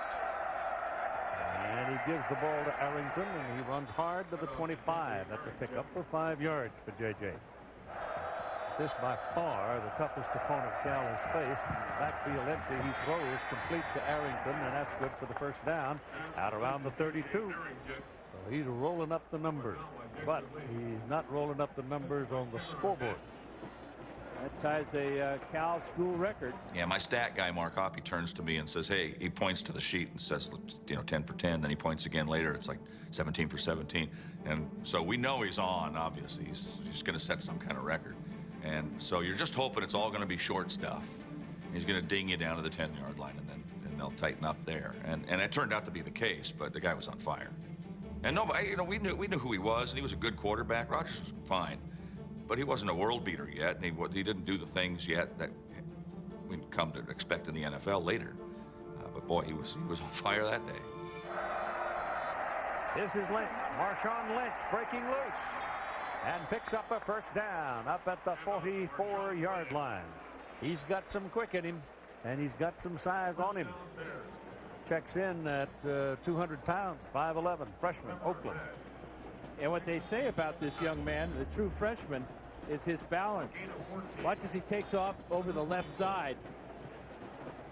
And he gives the ball to Arrington, and he runs hard to the 25. That's a pickup for 5 yards for J.J. This by far the toughest opponent Cal has faced. Backfield empty. He throws complete to Arrington, and that's good for the first down out around the 32. So he's rolling up the numbers, but he's not rolling up the numbers on the scoreboard. That ties a Cal school record. Yeah, my stat guy, Mark Hoppy, turns to me and says, hey, he points to the sheet and says, 10 for 10. Then he points again later. It's like 17 for 17. And so we know he's on, obviously. He's going to set some kind of record. And so you're just hoping it's all going to be short stuff. He's going to ding you down to the 10-yard line, and they'll tighten up there. And it turned out to be the case, but the guy was on fire. And nobody, we knew who he was, and he was a good quarterback. Rodgers was fine, but he wasn't a world beater yet, and he didn't do the things yet that we'd come to expect in the NFL later. But boy, he was on fire that day. This is Lynch. Marshawn Lynch breaking loose and picks up a first down up at the 44-yard line. He's got some quick in him, and he's got some size on him. Checks in at 200 pounds, 5'11", freshman, Oakland. And what they say about this young man, the true freshman, is his balance. Watch as he takes off over the left side.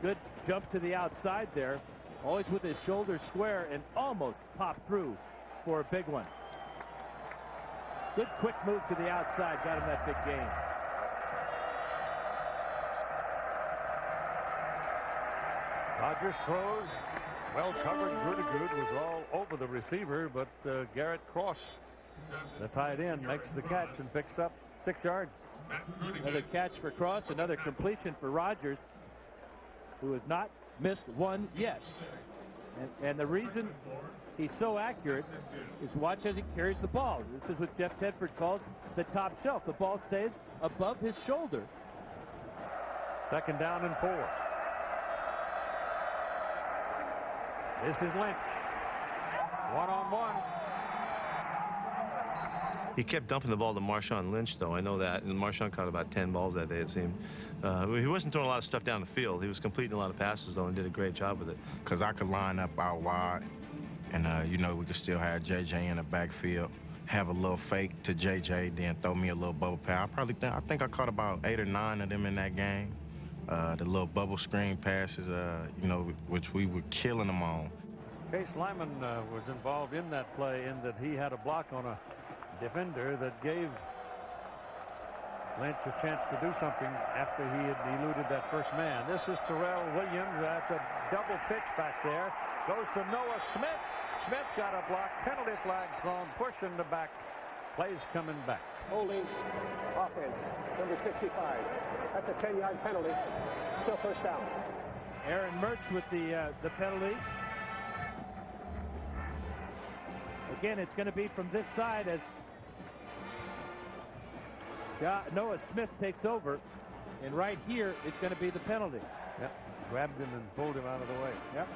Good jump to the outside there. Always with his shoulders square, and almost popped through for a big one. Good quick move to the outside, got him that big gain. Rodgers throws. Well covered. Grudegood was all over the receiver, but Garrett Cross, the tight end, makes the catch and picks up 6 yards. Another catch for Cross, another completion for Rodgers, who has not missed one yet. And the reason he's so accurate is watch as he carries the ball. This is what Jeff Tedford calls the top shelf. The ball stays above his shoulder. Second down and 4. This is Lynch. One-on-one. He kept dumping the ball to Marshawn Lynch, though. I know that. And Marshawn caught about 10 balls that day, it seemed. He wasn't throwing a lot of stuff down the field. He was completing a lot of passes, though, and did a great job with it. Because I could line up out wide, and, we could still have J.J. in the backfield, have a little fake to J.J., then throw me a little bubble pass. I think I caught about 8 or 9 of them in that game. The little bubble screen passes, which we were killing them on. Chase Lyman was involved in that play in that he had a block on a defender that gave Lynch a chance to do something after he had eluded that first man. This is Terrell Williams. That's a double pitch back there. Goes to Noah Smith. Smith got a block. Penalty flag thrown. Pushing the back. Plays coming back. Holding offense, number 65. That's a 10-yard penalty. Still first down. Aaron Mertz with the penalty. Again, it's going to be from this side as Noah Smith takes over, and right here is going to be the penalty. Yep, grabbed him and pulled him out of the way. Yep.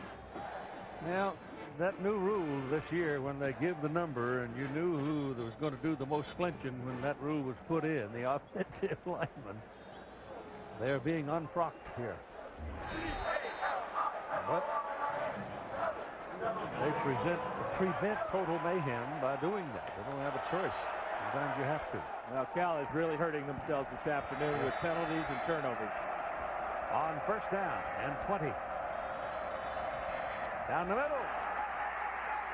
Now, that new rule this year, when they give the number, and you knew who was going to do the most flinching when that rule was put in, the offensive linemen, they're being unfrocked here. But They prevent total mayhem by doing that. They don't have a choice. Sometimes you have to. Well, Cal is really hurting themselves this afternoon with penalties and turnovers. On first down and 20. Down the middle.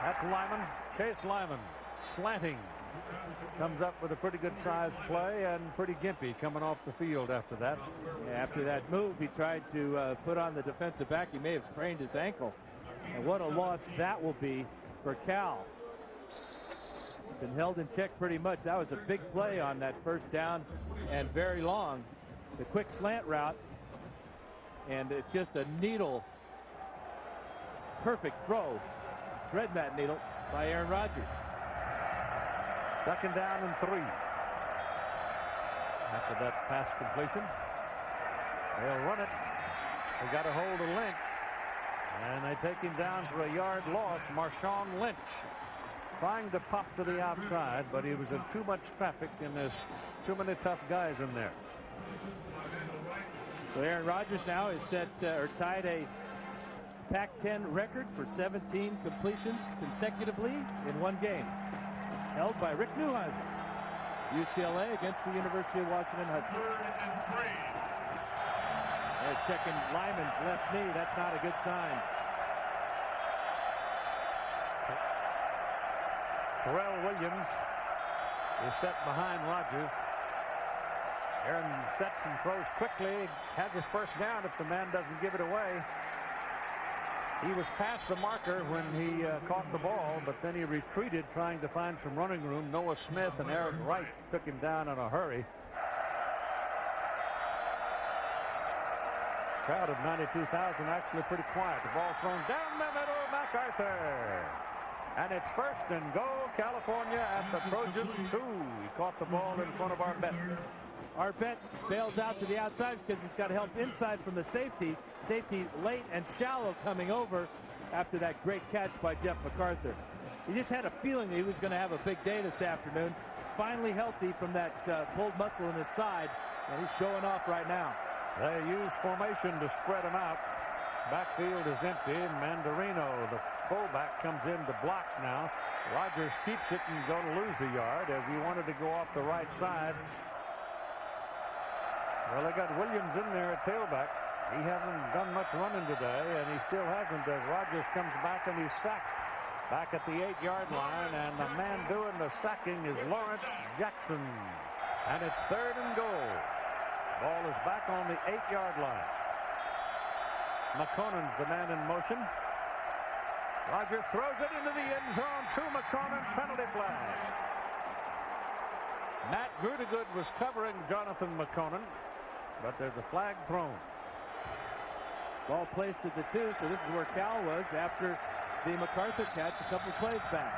That's Lyman. Chase Lyman slanting. Comes up with a pretty good sized play and pretty gimpy coming off the field after that. Yeah, after that move, he tried to put on the defensive back. He may have sprained his ankle. And what a loss that will be for Cal. Been held in check pretty much. That was a big play on that first down and very long. The quick slant route. And it's just a needle. Perfect throw. Thread that needle by Aaron Rodgers. Second down and 3. After that pass completion, they'll run it. They got a hold of Lynch. And they take him down for a yard loss. Marshawn Lynch trying to pop to the outside, but he was in too much traffic and there's too many tough guys in there. So Aaron Rodgers now is set or tied a Pac-10 record for 17 completions consecutively in one game, held by Rick Neuheisel. UCLA against the University of Washington Huskies. They're checking Lyman's left knee. That's not a good sign. Terrell Williams is set behind Rodgers. Aaron sets and throws quickly. Has his first down if the man doesn't give it away. He was past the marker when he caught the ball, but then he retreated trying to find some running room. Noah Smith and Eric Wright took him down in a hurry. Crowd of 92,000 actually pretty quiet. The ball thrown down the middle, MacArthur. And it's first and goal, California at the Trojan 2. He caught the ball in front of Arbet. Arbet bails out to the outside because he's got help inside from the safety. Safety late and shallow coming over after that great catch by Jeff MacArthur. He just had a feeling that he was going to have a big day this afternoon. Finally healthy from that pulled muscle in his side, and he's showing off right now. They use formation to spread him out. Backfield is empty. Mandarino, the fullback, comes in to block now. Rodgers keeps it and going to lose a yard as he wanted to go off the right side. Well, they got Williams in there at tailback. He hasn't done much running today, and he still hasn't as Rodgers comes back and he's sacked back at the 8-yard line, and the man doing the sacking is Lawrence Jackson. And it's third and goal. Ball is back on the 8-yard line. McConnon's the man in motion. Rodgers throws it into the end zone to McConnon. Penalty flag. Matt Grudegood was covering Jonathan McConnon, but there's a flag thrown. Ball placed at the 2, so this is where Cal was after the MacArthur catch a couple plays back.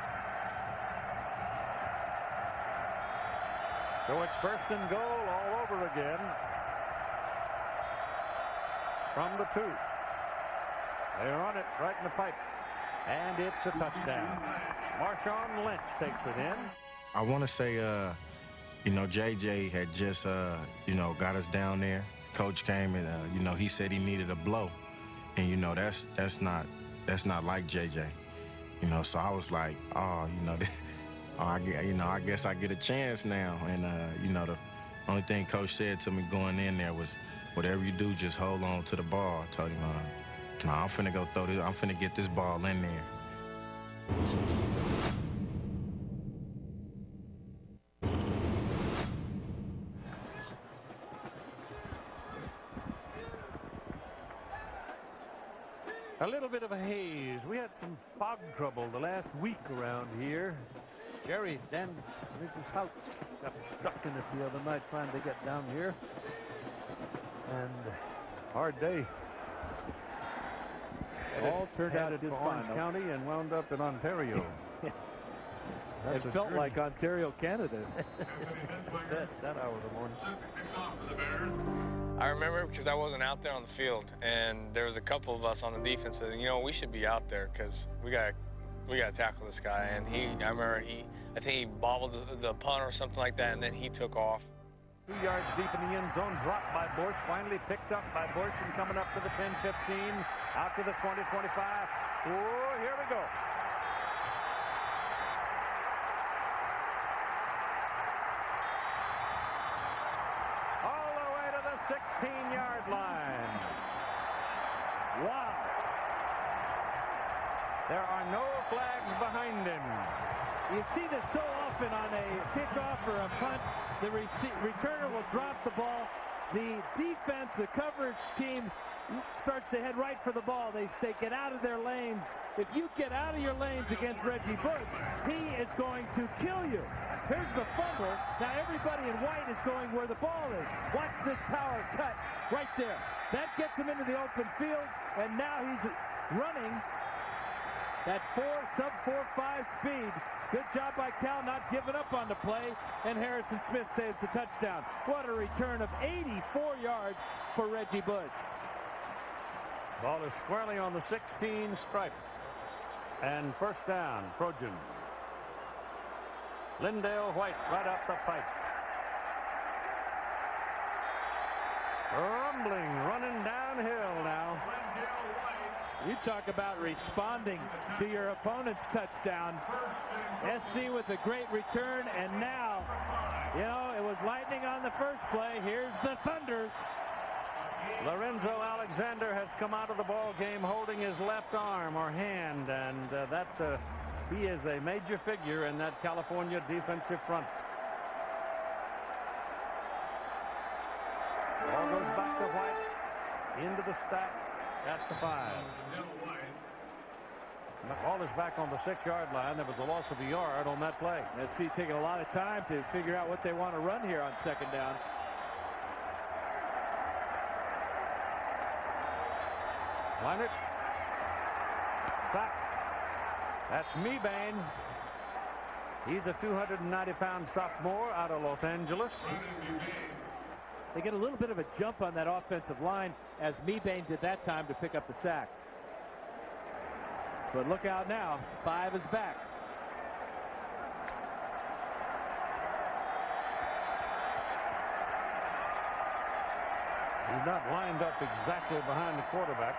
So it's first and goal all over again from the 2. They run it right in the pipe, and it's a touchdown. Marshawn Lynch takes it in. I want to say, you know, JJ had just, you know, got us down there. Coach came and, you know, he said he needed a blow, and you know that's not like JJ, you know. So I was like, oh, you know, I guess I get a chance now. And you know, the only thing Coach said to me going in there was, whatever you do, just hold on to the ball. I told him, no, I'm finna go throw this. I'm finna get this ball in there. A little bit of a haze. We had some fog trouble the last week around here. Jerry Rich's house got stuck in it the other night trying to get down here. And it's a hard day. All turned out just fine. Orange County and wound up in Ontario. It felt like Ontario, Canada. that hour of the morning. I remember because I wasn't out there on the field, and there was a couple of us on the defense that, you know, we should be out there because we got to tackle this guy. And I remember I think he bobbled the punt or something like that, and then he took off. 2 yards deep in the end zone, dropped by Bush, finally picked up by Bush and coming up to the 10-15, out to the 20-25. Oh, Here we go. All the way to the 16-yard line. Wow. There are no flags behind him. You see this so often on a kickoff or a punt. The returner will drop the ball. The defense, the coverage team, starts to head right for the ball. They get out of their lanes. If you get out of your lanes against Reggie Bush, he is going to kill you. Here's the fumble. Now everybody in white is going where the ball is. Watch this power cut right there. That gets him into the open field, and now he's running at sub 4.5 speed. Good job by Cal not giving up on the play, and Harrison Smith saves the touchdown. What a return of 84 yards for Reggie Bush. Ball is squarely on the 16 stripe. And first down, Trojans. Lindale White right up the pipe. Rumbling, running downhill now. You talk about responding to your opponent's touchdown. SC with a great return, and now, you know, it was lightning on the first play. Here's the thunder. Lorenzo Alexander has come out of the ball game holding his left arm or hand, and he is a major figure in that California defensive front. Ball goes back to White into the stack at the 5. The ball is back on the 6-yard line. There was a loss of a yard on that play. SC taking a lot of time to figure out what they want to run here on second down. Leinert. Sack. That's Mebane. He's a 290-pound sophomore out of Los Angeles. They get a little bit of a jump on that offensive line, as Mebane did that time to pick up the sack. But look out now. 5 is back. He's not lined up exactly behind the quarterback.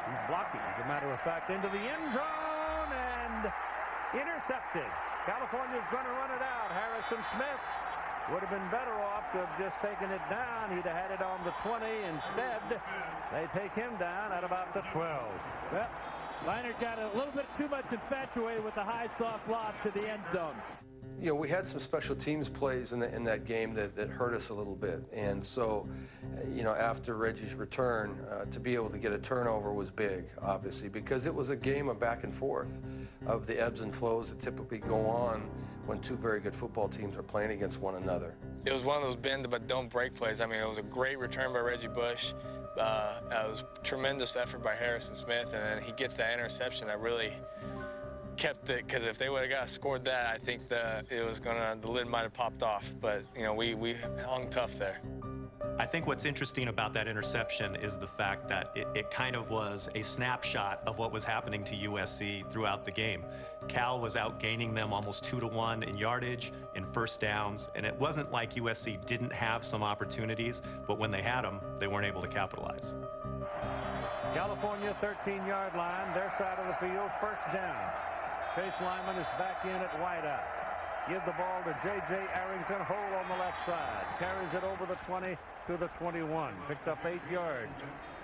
He's blocking, as a matter of fact, into the end zone and intercepted. California's going to run it out. Harrison Smith would have been better off to have just taken it down. He'd have had it on the 20. Instead, they take him down at about the 12. Well, Leinert got a little bit too much infatuated with the high soft lob to the end zone. You know, we had some special teams plays in that game that hurt us a little bit. And so, you know, after Reggie's return, to be able to get a turnover was big, obviously, because it was a game of back and forth of the ebbs and flows that typically go on when two very good football teams are playing against one another. It was one of those bend but don't break plays. I mean, it was a great return by Reggie Bush. It was tremendous effort by Harrison Smith, and then he gets that interception that really kept it, because if they would have scored that, I think the lid might have popped off. But you know, we hung tough there. I think what's interesting about that interception is the fact that it kind of was a snapshot of what was happening to USC throughout the game. Cal was outgaining them almost 2-to-1 in yardage, in first downs, and it wasn't like USC didn't have some opportunities, but when they had them, they weren't able to capitalize. California 13-yard line, their side of the field, first down. Chase Lyman is back in at wideout. Give the ball to J.J. Arrington, hole on the left side. Carries it over the 20 to the 21. Picked up 8 yards.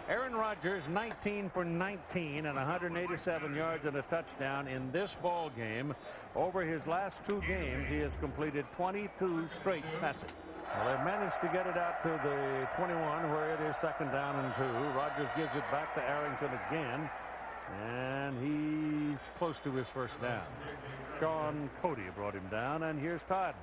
Aaron Rodgers, 19 for 19 and 187 yards and a touchdown in this ball game. Over his last 2 games, he has completed 22 straight passes. Well, they've managed to get it out to the 21 where it is second down and 2. Rodgers gives it back to Arrington again. And he's close to his first down. Sean Cody brought him down, and here's Todd.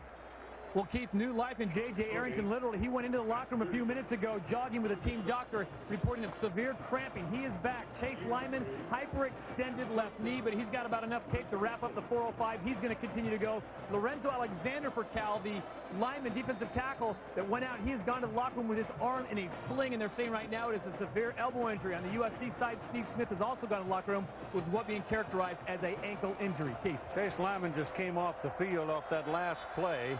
Well, Keith, new life in J.J. Arrington. Literally, he went into the locker room a few minutes ago, jogging with a team doctor, reporting of severe cramping. He is back. Chase Lyman, hyperextended left knee, but he's got about enough tape to wrap up the 405. He's going to continue to go. Lorenzo Alexander for Cal, the lineman, defensive tackle that went out. He has gone to the locker room with his arm in a sling, and they're saying right now it is a severe elbow injury. On the USC side, Steve Smith has also gone to the locker room with what being characterized as an ankle injury. Keith. Chase Lyman just came off the field off that last play.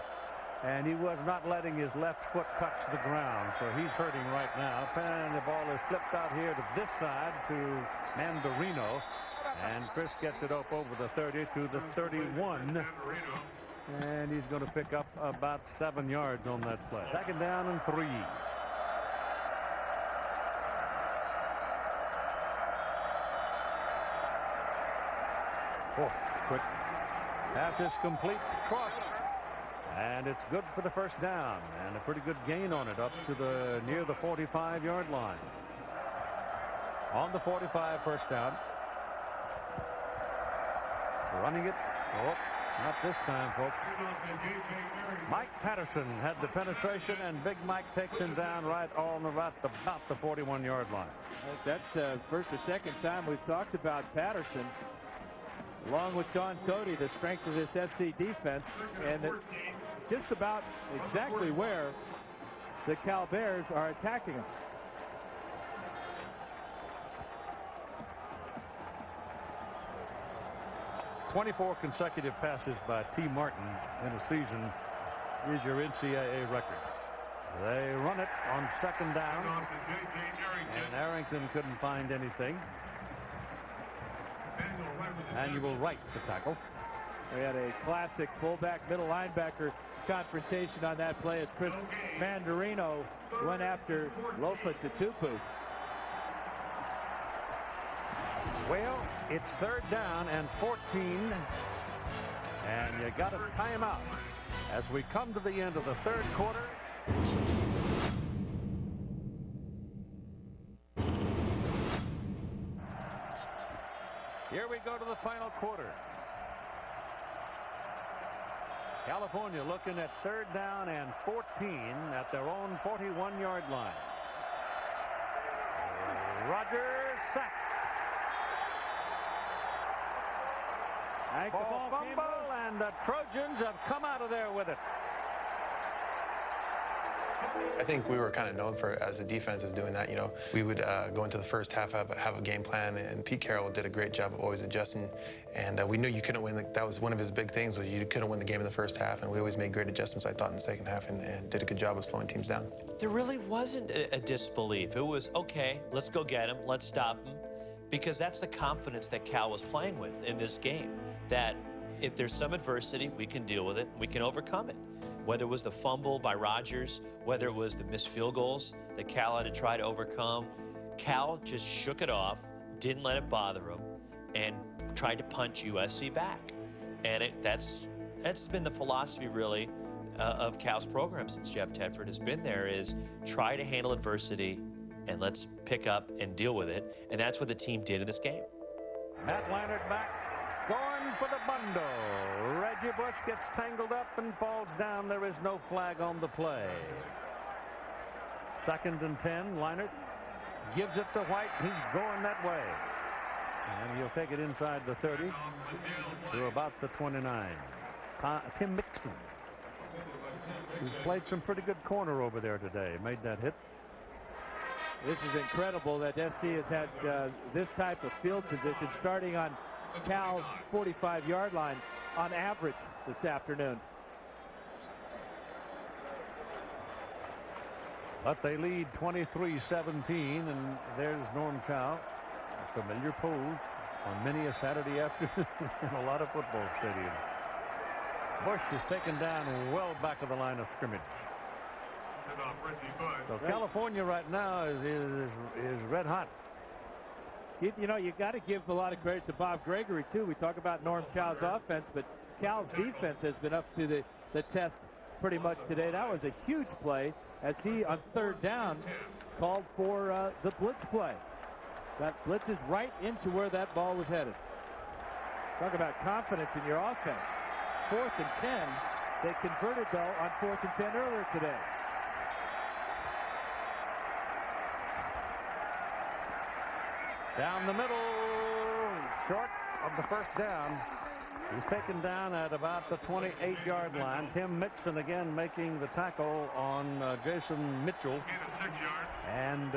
And he was not letting his left foot touch the ground, so he's hurting right now. And the ball is flipped out here to this side to Mandarino. And Chris gets it up over the 30 to the 31. And he's going to pick up about 7 yards on that play. 2nd down and 3. Oh, it's quick. Pass is complete. Cross. And it's good for the 1st down, and a pretty good gain on it up to the near the 45-yard line. On the 45, 1st down. Running it. Oh, not this time, folks. Mike Patterson had the penetration, and Big Mike takes him down right on about the 41-yard line. That's 1st or 2nd time we've talked about Patterson, along with Sean Cody, the strength of this SC defense, and just about exactly where the Cal Bears are attacking them. .24 consecutive passes by T. Martin in a season is your NCAA record. They run it on 2nd down, and Arrington couldn't find anything. Manuel Wright the tackle. We had a classic fullback middle linebacker confrontation on that play as Chris Mandarino went after Lofa Tatupu. Well, it's 3rd down and 14, and you got a timeout as we come to the end of the 3rd quarter. Here we go to the final quarter. California looking at 3rd down and 14 at their own 41-yard line. Rodgers sacked. Ball fumble, and the Trojans have come out of there with it. I think we were kind of known for, as a defense, as doing that. You know, we would go into the first half, have a game plan, and Pete Carroll did a great job of always adjusting. And we knew you couldn't win. That was one of his big things, was you couldn't win the game in the first half, and we always made great adjustments, I thought, in the 2nd half, and did a good job of slowing teams down. There really wasn't a disbelief. It was, okay, let's go get him, let's stop him, because that's the confidence that Cal was playing with in this game, that if there's some adversity, we can deal with it, we can overcome it. Whether it was the fumble by Rodgers, whether it was the missed field goals that Cal had to try to overcome, Cal just shook it off, didn't let it bother him, and tried to punch USC back. And that's been the philosophy, really, of Cal's program since Jeff Tedford has been there, is try to handle adversity and let's pick up and deal with it. And that's what the team did in this game. Matt Leinart back, going for the bundle. Reggie Bush gets tangled up and falls down. There is no flag on the play. 2nd and 10. Leinart gives it to White. He's going that way. And he'll take it inside the 30 to about the 29. Tim Mixon, who's played some pretty good corner over there today, made that hit. This is incredible that SC has had this type of field position starting on Cal's 45-yard line on average this afternoon. But they lead 23-17, and there's Norm Chow, a familiar pose on many a Saturday afternoon in a lot of football stadiums. Bush is taken down well back of the line of scrimmage. So California right now is red hot. Keith, you know, you got to give a lot of credit to Bob Gregory, too. We talk about Norm Chow's offense, but Cal's defense has been up to the test pretty much today. That was a huge play as he, on 3rd down, called for the blitz play. That blitzes right into where that ball was headed. Talk about confidence in your offense. 4th and 10. They converted, though, on 4th and 10 earlier today. Down the middle, short of the 1st down. He's taken down at about the 28-yard line. Tim Mixon again making the tackle on Jason Mitchell. And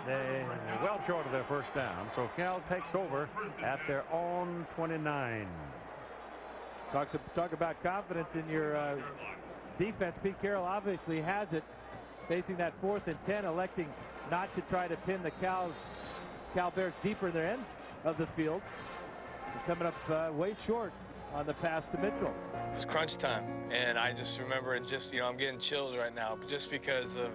they well short of their 1st down. So Cal takes over at their own 29. Talk about confidence in your defense. Pete Carroll obviously has it, facing that 4th and 10, electing not to try to pin the Cal Bears deeper in their end of the field. They're coming up way short on the pass to Mitchell. It was crunch time, and I just remember it just, I'm getting chills right now just because of,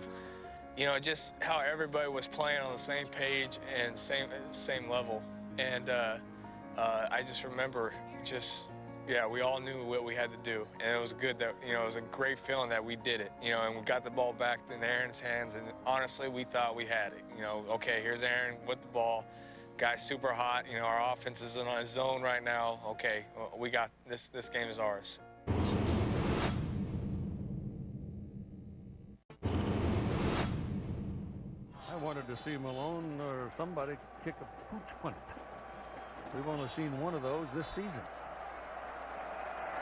just how everybody was playing on the same page and same level. And I just remember we all knew what we had to do, and it was good that, it was a great feeling that we did it, and we got the ball back in Aaron's hands, and honestly, we thought we had it. Okay, here's Aaron with the ball. Guy's super hot. Our offense is in a zone right now. Okay, we got this. This game is ours. I wanted to see Malone or somebody kick a pooch punt. We've only seen one of those this season.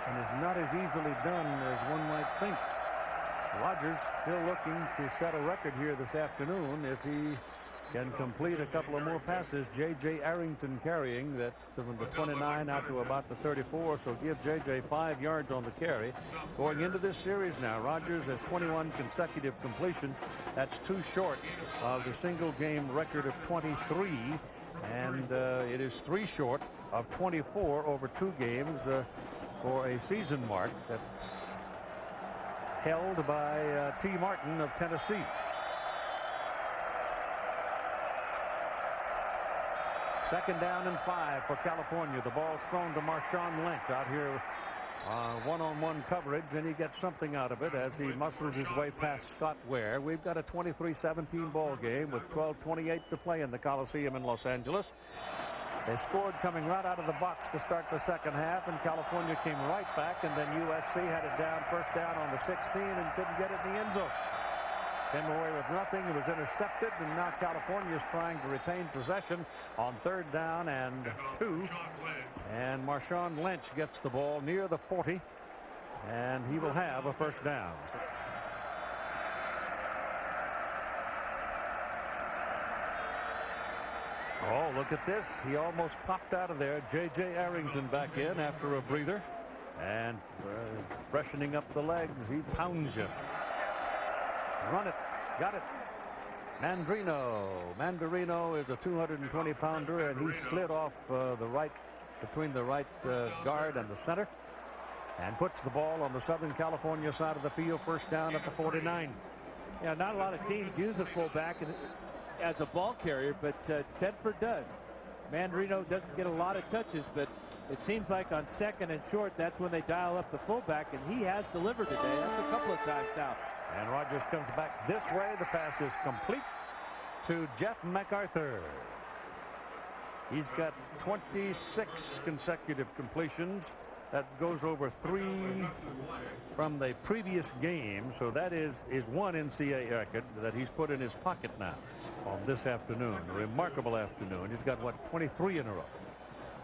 And it's not as easily done as one might think. Rodgers still looking to set a record here this afternoon if he can complete a couple of more passes. J.J. Arrington carrying. That's from the 29 out to about the 34. So give J.J. 5 yards on the carry. Going into this series now, Rodgers has 21 consecutive completions. That's 2 short of the single game record of 23. And it is 3 short of 24 over 2 games for a season mark that's held by T. Martin of Tennessee. Second down and 5 for California. The ball's thrown to Marshawn Lynch out here one-on-one coverage, and he gets something out of it as he muscles his way past Scott Ware. We've got a 23-17 ball game with 12:28 to play in the Coliseum in Los Angeles. They scored coming right out of the box to start the second half, and California came right back, and then USC had it down, first down on the 16, and couldn't get it in the end zone. Came away with nothing. It was intercepted, and now California is trying to retain possession on 3rd down and 2. And Marshawn Lynch gets the ball near the 40, and he will have a first down. Oh, look at this. He almost popped out of there. J.J. Arrington back in after a breather, and freshening up the legs. He pounds you. Run it. Got it. Mandarino is a 220-pounder, and he slid off between the right guard and the center, and puts the ball on the Southern California side of the field. First down at the 49. Yeah, not a lot of teams use a fullback as a ball carrier, but Tedford does. Mandarino doesn't get a lot of touches, but it seems like on 2nd and short, that's when they dial up the fullback, and he has delivered today. That's a couple of times now. And Rodgers comes back this way. The pass is complete to Jeff MacArthur. He's got 26 consecutive completions. That goes over 3 from the previous game. So that is one NCAA record that he's put in his pocket now on this afternoon. A remarkable afternoon. He's got, 23 in a row.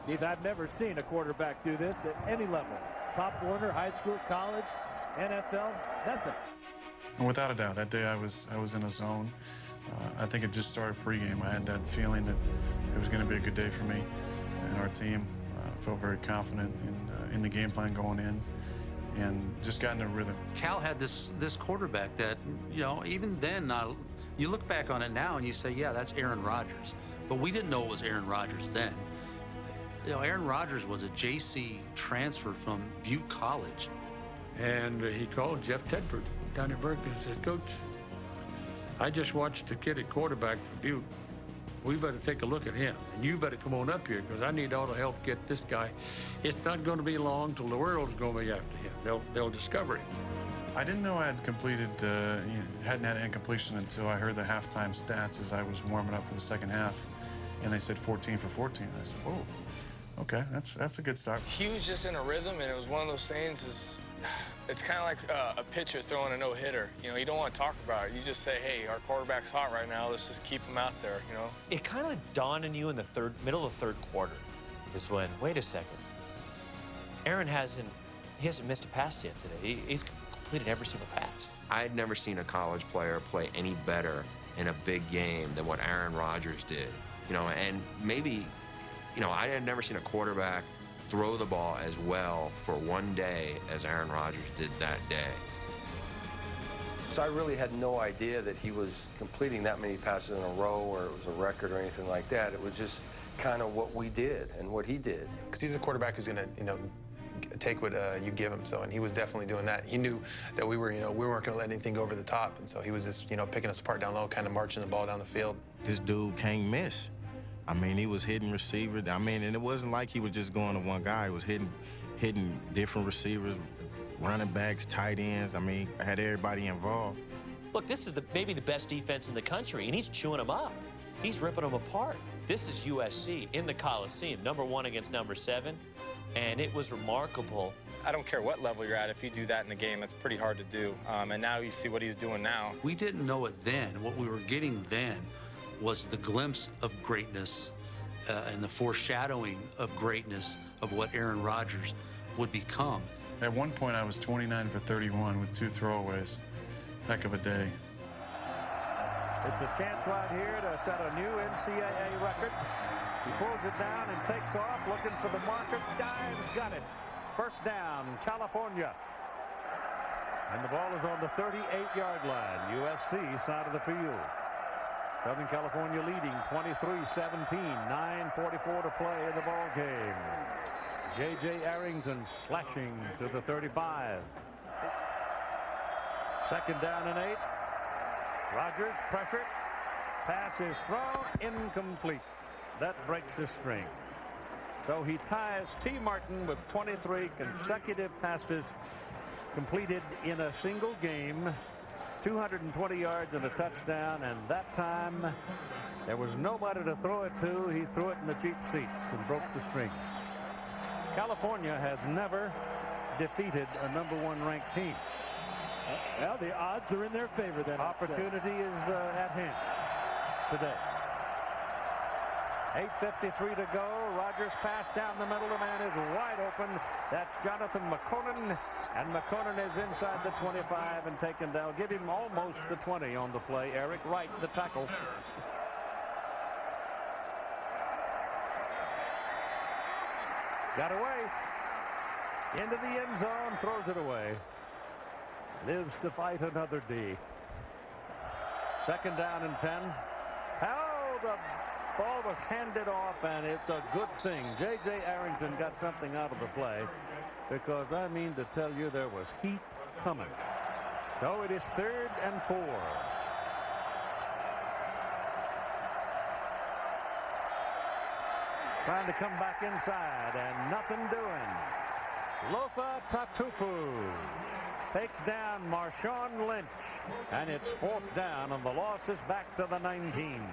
Keith, I've never seen a quarterback do this at any level. Pop Warner, high school, college, NFL, nothing. Without a doubt, that day I was in a zone. I think it just started pregame. I had that feeling that it was going to be a good day for me and our team. Felt very confident in the game plan going in, and just got in a rhythm. Cal had this quarterback that, even then, you look back on it now and you say, yeah, that's Aaron Rodgers. But we didn't know it was Aaron Rodgers then. Aaron Rodgers was a JC transfer from Butte College. And he called Jeff Tedford down at Berkeley and says, Coach, I just watched the kid at quarterback for Butte. We better take a look at him, and you better come on up here because I need all the help to get this guy. It's not going to be long till the world's going to be after him. They'll discover him. I didn't know I had completed, hadn't had incompletion until I heard the halftime stats as I was warming up for the second half, and they said 14 for 14. I said, "Oh, okay, that's a good start." He was just in a rhythm, and it was one of those things. It's kind of like a pitcher throwing a no-hitter. You don't want to talk about it. You just say, hey, our quarterback's hot right now. Let's just keep him out there, It kind of dawned on you in the middle of the 3rd quarter is when, wait a second, Aaron hasn't missed a pass yet today. He's completed every single pass. I had never seen a college player play any better in a big game than what Aaron Rodgers did. And maybe, I had never seen a quarterback throw the ball as well for one day as Aaron Rodgers did that day. So I really had no idea that he was completing that many passes in a row or it was a record or anything like that. It was just kind of what we did and what he did. Because he's a quarterback who's going to, take what you give him. So, and he was definitely doing that. He knew that we weren't going to let anything go over the top. And so he was just, picking us apart down low, kind of marching the ball down the field. This dude can't miss. I mean, he was hitting receivers. I mean, and it wasn't like he was just going to one guy. He was hitting different receivers, running backs, tight ends. I mean, I had everybody involved. Look, this is maybe the best defense in the country, and he's chewing them up. He's ripping them apart. This is USC in the Coliseum, #1 against #7, and it was remarkable. I don't care what level you're at. If you do that in a game, that's pretty hard to do. And now you see what he's doing now. We didn't know it then. What we were getting then was the glimpse of greatness and the foreshadowing of greatness of what Aaron Rodgers would become. At one point, I was 29 for 31 with 2 throwaways. Heck of a day. It's a chance right here to set a new NCAA record. He pulls it down and takes off, looking for the marker. Dives, got it. First down, California. And the ball is on the 38-yard line, USC side of the field. Southern California leading 23-17, 9:44 to play in the ball game. J.J. Arrington slashing to the 35. Second down and 8. Rodgers pressure. Pass is thrown. Incomplete. That breaks his string. So he ties T. Martin with 23 consecutive passes completed in a single game. 220 yards and a touchdown, and that time there was nobody to throw it to. He threw it in the cheap seats and broke the string. California has never defeated a #1 ranked team. Well, the odds are in their favor then. Opportunity is at hand today. 8:53 to go. Rodgers pass down the middle. The man is wide open. That's Jonathan McConan. And McConan is inside the 25 and taken down. Give him almost the 20 on the play. Eric Wright, the tackle. Got away. Into the end zone. Throws it away. Lives to fight another D. Second down and 10. How the ball was handed off, and it's a good thing. J.J. Arrington got something out of the play, because I mean to tell you there was heat coming. So it is 3rd and 4. Trying to come back inside, and nothing doing. Lofa Tatupu takes down Marshawn Lynch, and it's 4th down, and the loss is back to the 19.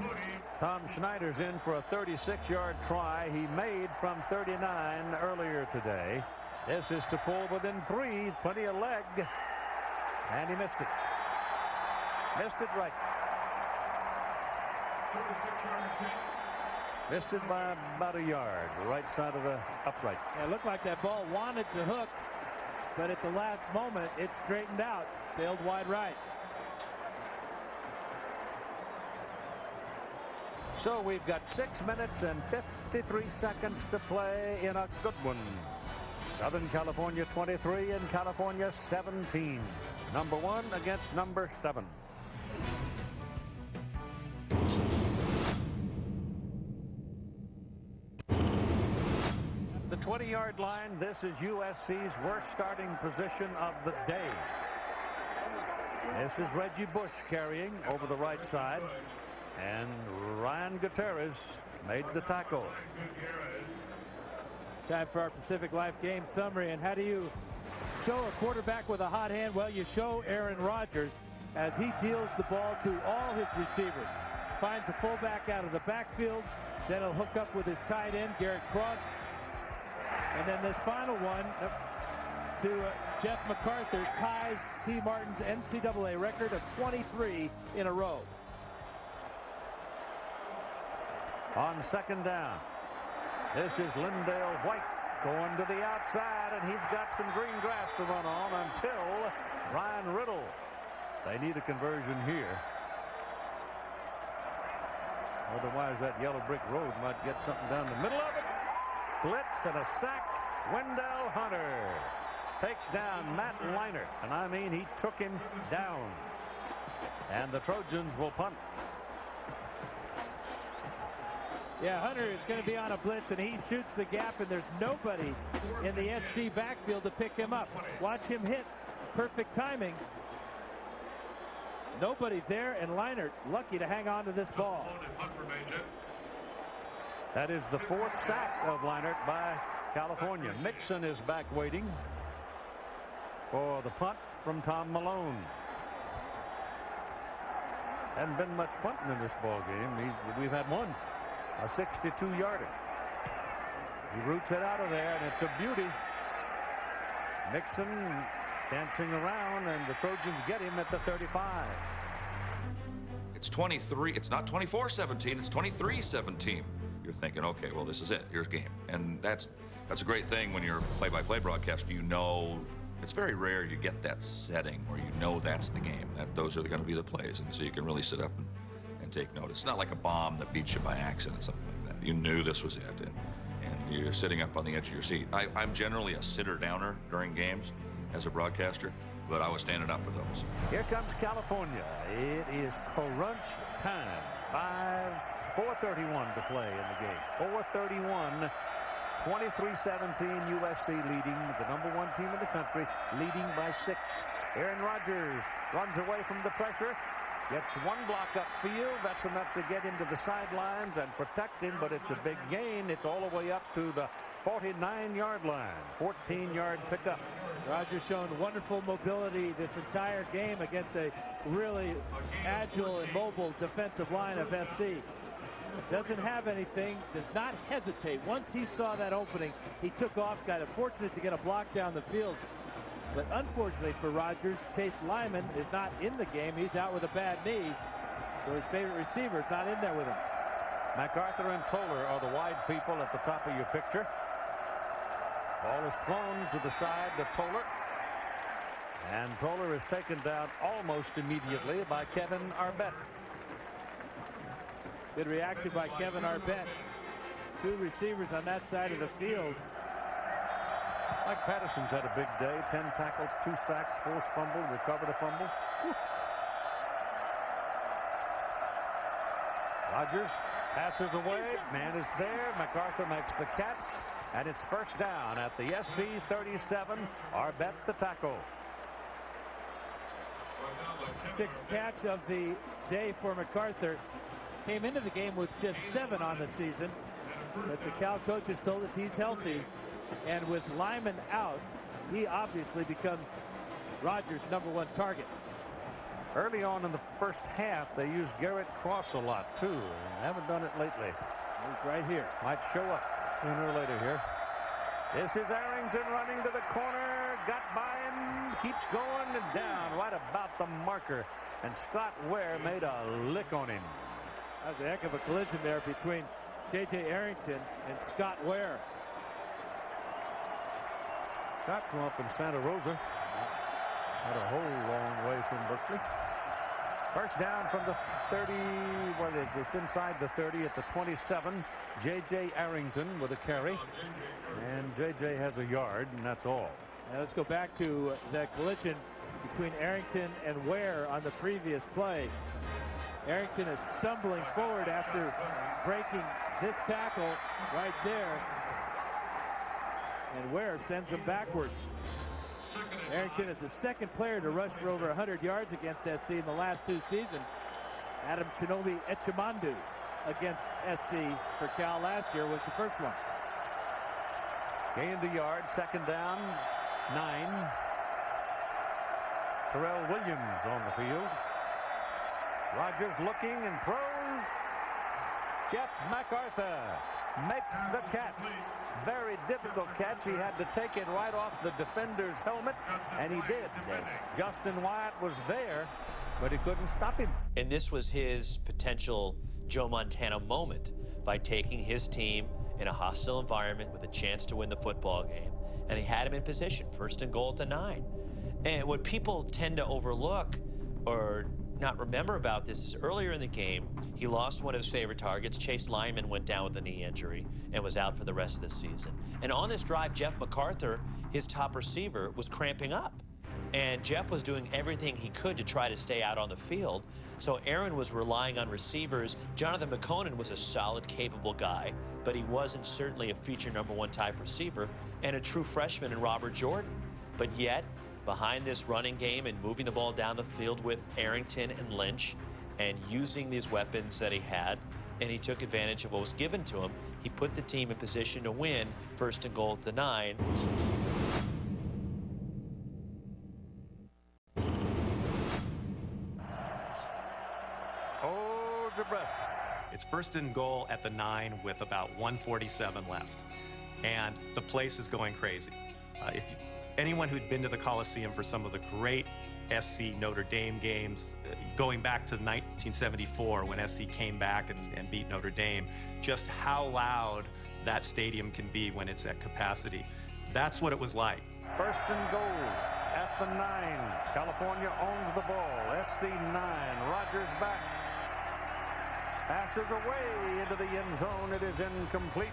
Tom Schneider's in for a 36-yard try he made from 39 earlier today. This is to pull within 3, plenty of leg, and he missed it. Missed it right. Missed it by about a yard, right side of the upright. Yeah, it looked like that ball wanted to hook, but at the last moment, it straightened out, sailed wide right. So we've got 6 minutes and 53 seconds to play in a good one. Southern California 23 and California 17. #1 against #7. The 20-yard line. This is USC's worst starting position of the day. This is Reggie Bush carrying over the right side, and Ryan Gutierrez made the tackle. Time for our Pacific Life game summary. And how do you show a quarterback with a hot hand? Well, you show Aaron Rodgers as he deals the ball to all his receivers. Finds a fullback out of the backfield. Then he'll hook up with his tight end, Garrett Cross. And then this final one to Jeff MacArthur ties T. Martin's NCAA record of 23 in a row. On second down, this is Lindale White going to the outside, and he's got some green grass to run on until Ryan Riddle. They need a conversion here. Otherwise, that yellow brick road might get something down the middle of it. Blitz and a sack. Wendell Hunter takes down Matt Leinart, and I mean he took him down. And the Trojans will punt. Yeah, Hunter is going to be on a blitz, and he shoots the gap, and there's nobody in the SC backfield to pick him up. Watch him hit. Perfect timing. Nobody there, and Leinart lucky to hang on to this ball. That is the 4th sack of Leinart by California. Mixon is back waiting for the punt from Tom Malone. Hasn't been much punting in this ball game. We've had one, a 62-yarder. He roots it out of there, and it's a beauty. Mixon dancing around, and the Trojans get him at the 35. It's 23. It's not 24-17. It's 23-17. You're thinking, okay, well, this is it. Here's game. And that's a great thing when you're a play-by-play broadcaster. You know, it's very rare you get that setting where you know that's the game. Those are going to be the plays. And so you can really sit up and take notice. It's not like a bomb that beats you by accident, something like that. You knew this was it. And you're sitting up on the edge of your seat. I'm generally a sitter-downer during games as a broadcaster, but I was standing up for those. Here comes California. It is crunch time. 4:31 to play in the game. 4:31, 23-17, USC leading, the #1 team in the country, leading by 6. Aaron Rodgers runs away from the pressure, gets one block upfield. That's enough to get him to the sidelines and protect him, but it's a big gain. It's all the way up to the 49-yard line. 14-yard pickup. Rodgers showing wonderful mobility this entire game against a really agile and mobile defensive line of SC. Doesn't have anything, does not hesitate. Once he saw that opening, he took off, got it fortunate to get a block down the field. But unfortunately for Rodgers, Chase Lyman is not in the game. He's out with a bad knee. So his favorite receiver is not in there with him. MacArthur and Toller are the wide people at the top of your picture. Ball is thrown to the side to Toller. And Toller is taken down almost immediately by Kevin Arbett. Good reaction by Kevin Arbett. 2 receivers on that side of the field. Mike Patterson's had a big day. 10 tackles, 2 sacks, forced fumble, recovered a fumble. Whew. Rodgers passes away. Man is there. MacArthur makes the catch. And it's first down at the SC 37. Arbett the tackle. 6th catch of the day for MacArthur. Came into the game with just 7 on the season. But the Cal coaches told us he's healthy. And with Lyman out, he obviously becomes Rodgers' #1 target. Early on in the first half, they used Garrett Cross a lot, too. And haven't done it lately. He's right here. Might show up sooner or later here. This is Arrington running to the corner. Got by him. Keeps going and down right about the marker. And Scott Ware made a lick on him. That was a heck of a collision there between J.J. Arrington and Scott Ware. Scott from up in Santa Rosa. Not a whole long way from Berkeley. First down from the 30. Well, it's inside the 30 at the 27. J.J. Arrington with a carry. And J.J. has a yard, and that's all. Now let's go back to that collision between Arrington and Ware on the previous play. Arrington is stumbling forward after breaking this tackle right there. And Ware sends him backwards. Arrington is the 2nd player to rush for over 100 yards against SC in the last 2 seasons. Adam Chinobi Echimandu against SC for Cal last year was the first one. Gained a yard, 2nd down, 9. Terrell Williams on the field. Rodgers looking and throws. Jeff MacArthur makes the catch. Very difficult catch. He had to take it right off the defender's helmet, and he did. Justin Wyatt was there, but he couldn't stop him. And this was his potential Joe Montana moment by taking his team in a hostile environment with a chance to win the football game. And he had him in position, 1st and goal at the 9. And what people tend to overlook or not remember about this is earlier in the game, he lost one of his favorite targets. Chase Lyman went down with a knee injury and was out for the rest of the season. And on this drive, Jeff MacArthur, his top receiver, was cramping up. And Jeff was doing everything he could to try to stay out on the field. So Aaron was relying on receivers. Jonathan McConan was a solid, capable guy, but he wasn't certainly a feature #1 type receiver and a true freshman in Robert Jordan. But yet, behind this running game and moving the ball down the field with Arrington and Lynch and using these weapons that he had, and he took advantage of what was given to him, he put the team in position to win 1st and goal at the 9. Hold your breath. It's 1st and goal at the 9 with about 1:47 left, and the place is going crazy. Anyone who'd been to the Coliseum for some of the great SC Notre Dame games, going back to 1974 when SC came back and beat Notre Dame, just how loud that stadium can be when it's at capacity. That's what it was like. 1st and goal at the 9. California owns the ball. SC 9. Rodgers back. Passes away into the end zone. It is incomplete.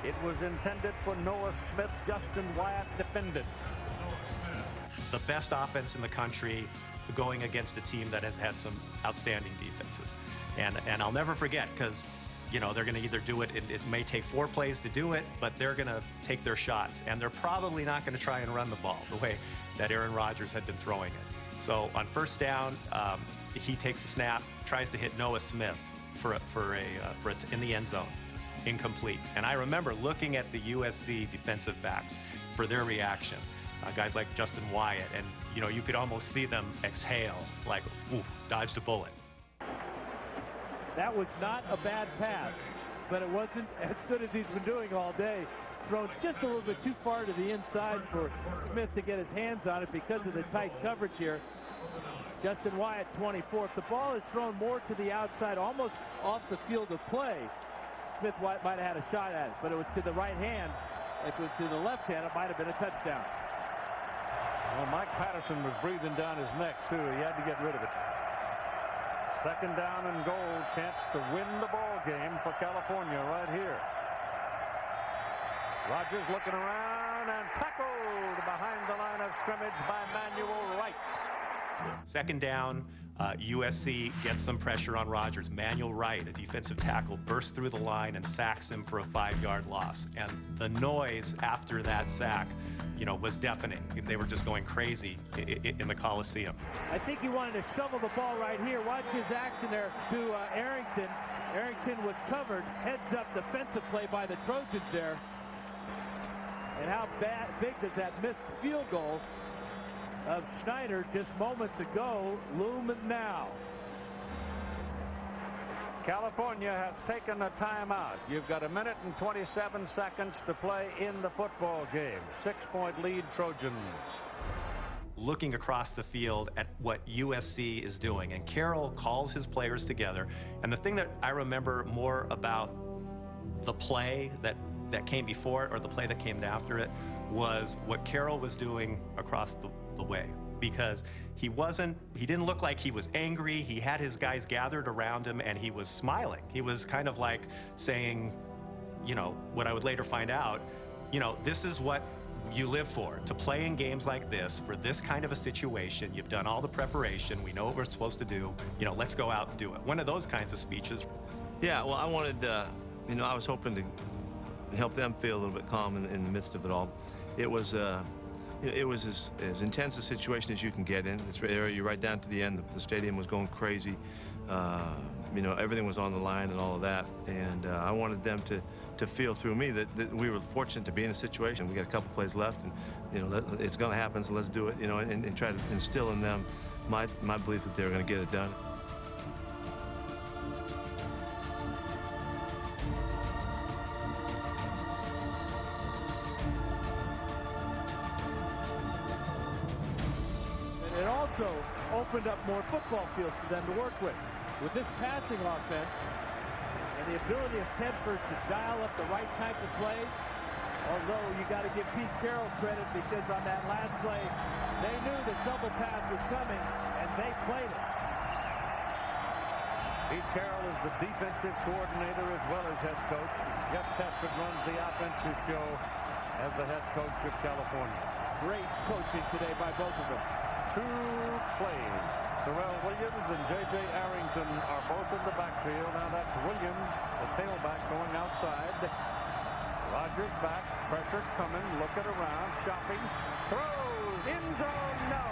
It was intended for Noah Smith. Justin Wyatt defended. The best offense in the country going against a team that has had some outstanding defenses. And I'll never forget, because they're going to either do it, it may take 4 plays to do it, but they're going to take their shots. And they're probably not going to try and run the ball the way that Aaron Rodgers had been throwing it. So on 1st down, he takes the snap, tries to hit Noah Smith in the end zone. Incomplete. And I remember looking at the USC defensive backs for their reaction. Guys like Justin Wyatt, and you could almost see them exhale, like, ooh, dodged a bullet. That was not a bad pass, but it wasn't as good as he's been doing all day. Thrown just a little bit too far to the inside for Smith to get his hands on it because of the tight coverage here. Justin Wyatt, 24. If the ball is thrown more to the outside, almost off the field of play, Smith might have had a shot at it, but it was to the right hand. If it was to the left hand, it might have been a touchdown. Well, Mike Patterson was breathing down his neck, too. He had to get rid of it. 2nd down and goal. Chance to win the ball game for California right here. Rodgers looking around and tackled behind the line of scrimmage by Manuel Wright. 2nd down, USC gets some pressure on Rodgers. Manuel Wright, a defensive tackle, bursts through the line and sacks him for a 5-yard loss. And the noise after that sack, was deafening. They were just going crazy in the Coliseum. I think he wanted to shovel the ball right here. Watch his action there to Arrington. Arrington was covered. Heads up defensive play by the Trojans there. And how big does that missed field goal of Schneider just moments ago loom now? California has taken a timeout. You've got 1 minute and 27 seconds to play in the football game. 6-point lead, Trojans. Looking across the field at what USC is doing, and Carroll calls his players together. And the thing that I remember more about the play that came before it, or the play that came after it, was what Carroll was doing across the way. Because he didn't look like he was angry. He had his guys gathered around him, and he was smiling. He was kind of like saying, what I would later find out, this is what you live for, to play in games like this, for this kind of a situation. You've done all the preparation. We know what we're supposed to do. Let's go out and do it. One of those kinds of speeches. Yeah, well, I wanted, I was hoping to help them feel a little bit calm in the midst of it all. It was as intense a situation as you can get in. You're right down to the end. The stadium was going crazy. Everything was on the line and all of that. And I wanted them to feel through me that we were fortunate to be in a situation. We got a couple plays left, and it's going to happen, so let's do it. And try to instill in them my belief that they were going to get it done. Opened up more football fields for them to work with this passing offense, and the ability of Tedford to dial up the right type of play. Although you got to give Pete Carroll credit, because on that last play they knew the shovel pass was coming and they played it. Pete Carroll is the defensive coordinator as well as head coach. Jeff Tedford runs the offensive show. as the head coach of California. Great coaching today by both of them. 2 plays. Terrell Williams and J.J. Arrington are both in the backfield. Now that's Williams, the tailback, going outside. Rodgers back, pressure coming, looking around, shopping, throws, end zone, no.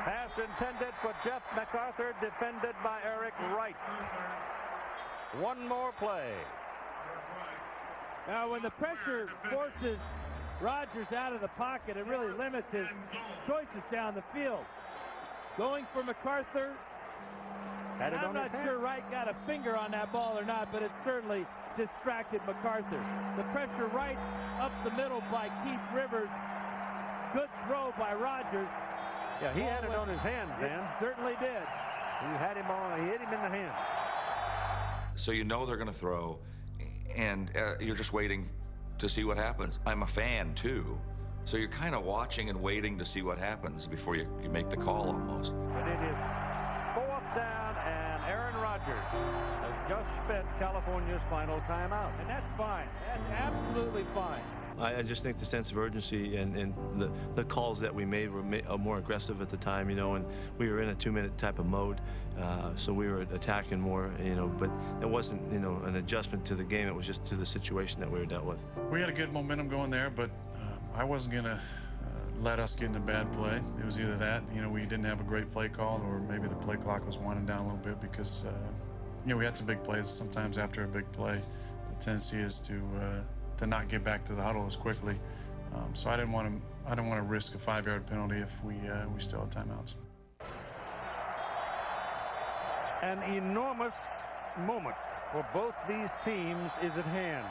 Pass intended for Jeff MacArthur, defended by Eric Wright. One more play. Now, when the pressure forces Rodgers out of the pocket, it really limits his choices down the field. Going for MacArthur, I'm not sure Wright got a finger on that ball or not, but it certainly distracted MacArthur. The pressure right up the middle by Keith Rivers. Good throw by Rodgers. Yeah, he had it on his hands, Dan. It certainly did. He had him on, he hit him in the hands. So you know they're going to throw, and you're just waiting to see what happens. I'm a fan, too. So you're kind of watching and waiting to see what happens before you make the call almost. But it is 4th down, and Aaron Rodgers has just spent California's final timeout. And that's fine. That's absolutely fine. I just think the sense of urgency and the calls that we made were more aggressive at the time, you know, and we were in a 2-minute type of mode, so we were attacking more, you know, but it wasn't, you know, an adjustment to the game. It was just to the situation that we were dealt with. We had a good momentum going there, but I wasn't going to let us get in a bad play. It was either that, you know, we didn't have a great play call, or maybe the play clock was winding down a little bit because, you know, we had some big plays. Sometimes after a big play, the tendency is to not get back to the huddle as quickly. So I didn't want to risk a 5-yard penalty if we still had timeouts. An enormous moment for both these teams is at hand.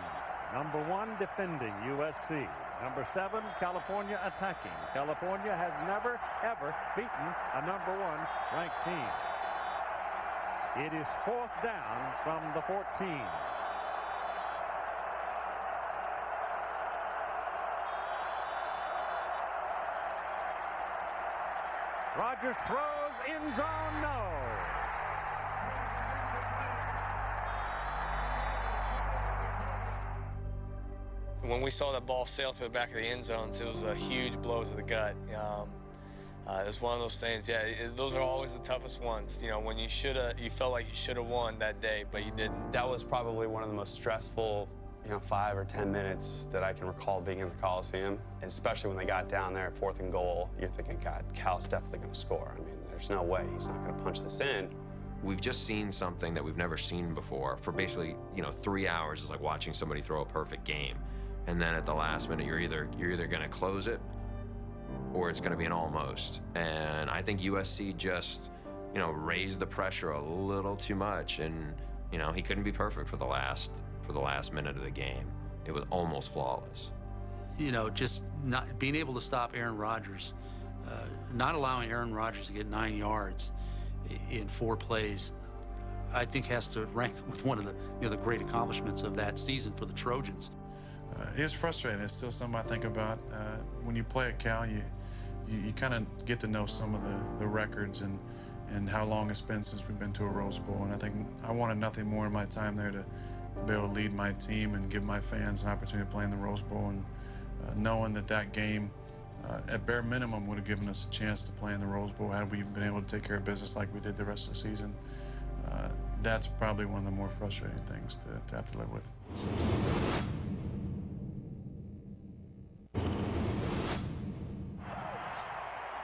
Number 1 defending, USC. Number 7, California attacking. California has never, ever beaten a number 1 ranked team. It is 4th down from the 14. Rodgers throws, end zone, no. When we saw that ball sail through the back of the end zones, it was a huge blow to the gut. It was one of those things, yeah, those are always the toughest ones. You know, when you felt like you should have won that day, but you didn't. That was probably one of the most stressful, 5 or 10 minutes that I can recall being in the Coliseum, and especially when they got down there at 4th and goal. You're thinking, God, Cal's definitely going to score. I mean, there's no way he's not going to punch this in. We've just seen something that we've never seen before. For basically, 3 hours is like watching somebody throw a perfect game, and then at the last minute, you're either going to close it, or it's going to be an almost. And I think USC just, raised the pressure a little too much, and he couldn't be perfect for the last minute of the game. It was almost flawless. Just not being able to stop Aaron Rodgers, not allowing Aaron Rodgers to get 9 yards in 4 plays, I think has to rank with one of the great accomplishments of that season for the Trojans. It was frustrating. It's still something I think about. When you play at Cal, you kind of get to know some of the records and how long it's been since we've been to a Rose Bowl. And I think I wanted nothing more in my time there to be able to lead my team and give my fans an opportunity to play in the Rose Bowl. And knowing that game, at bare minimum, would have given us a chance to play in the Rose Bowl had we been able to take care of business like we did the rest of the season. That's probably one of the more frustrating things to have to live with.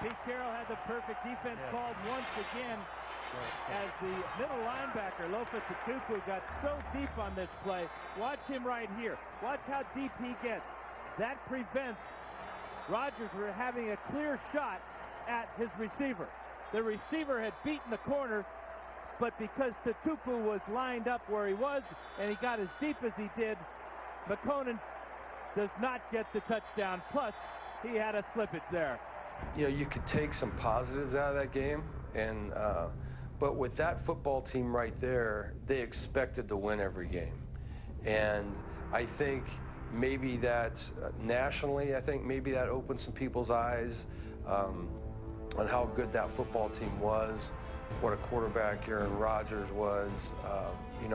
Pete Carroll had the perfect defense called once again as the middle linebacker, Lofa Tatupu, got so deep on this play. Watch him right here. Watch how deep he gets. That prevents Rodgers from having a clear shot at his receiver. The receiver had beaten the corner, but because Tatupu was lined up where he was and he got as deep as he did, McConan does not get the touchdown. Plus, he had a slippage there. You could take some positives out of that game, and but with that football team right there, they expected to win every game. And I think maybe that nationally, maybe that opened some people's eyes on how good that football team was, what a quarterback Aaron Rodgers was.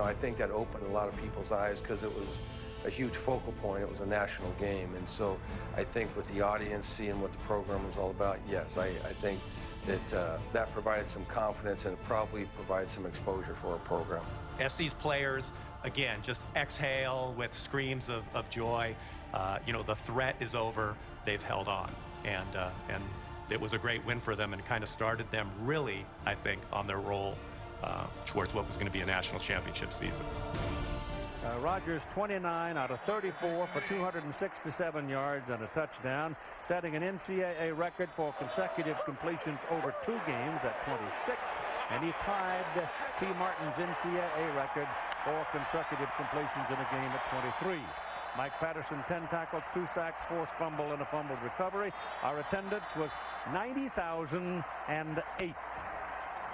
I think that opened a lot of people's eyes because it a huge focal point. It was a national game. And so I think with the audience seeing what the program was all about, yes, I think that that provided some confidence, and it probably provided some exposure for our program. SC's players, again, just exhale with screams of joy. You know, the threat is over. They've held on. And it was a great win for them, and kind of started them really, I think, on their roll towards what was going to be a national championship season. Rodgers 29 out of 34 for 267 yards and a touchdown, setting an NCAA record for consecutive completions over 2 games at 26, and he tied P. Martin's NCAA record for consecutive completions in a game at 23. Mike Patterson, 10 tackles, 2 sacks, forced fumble, and a fumbled recovery. Our attendance was 90,008.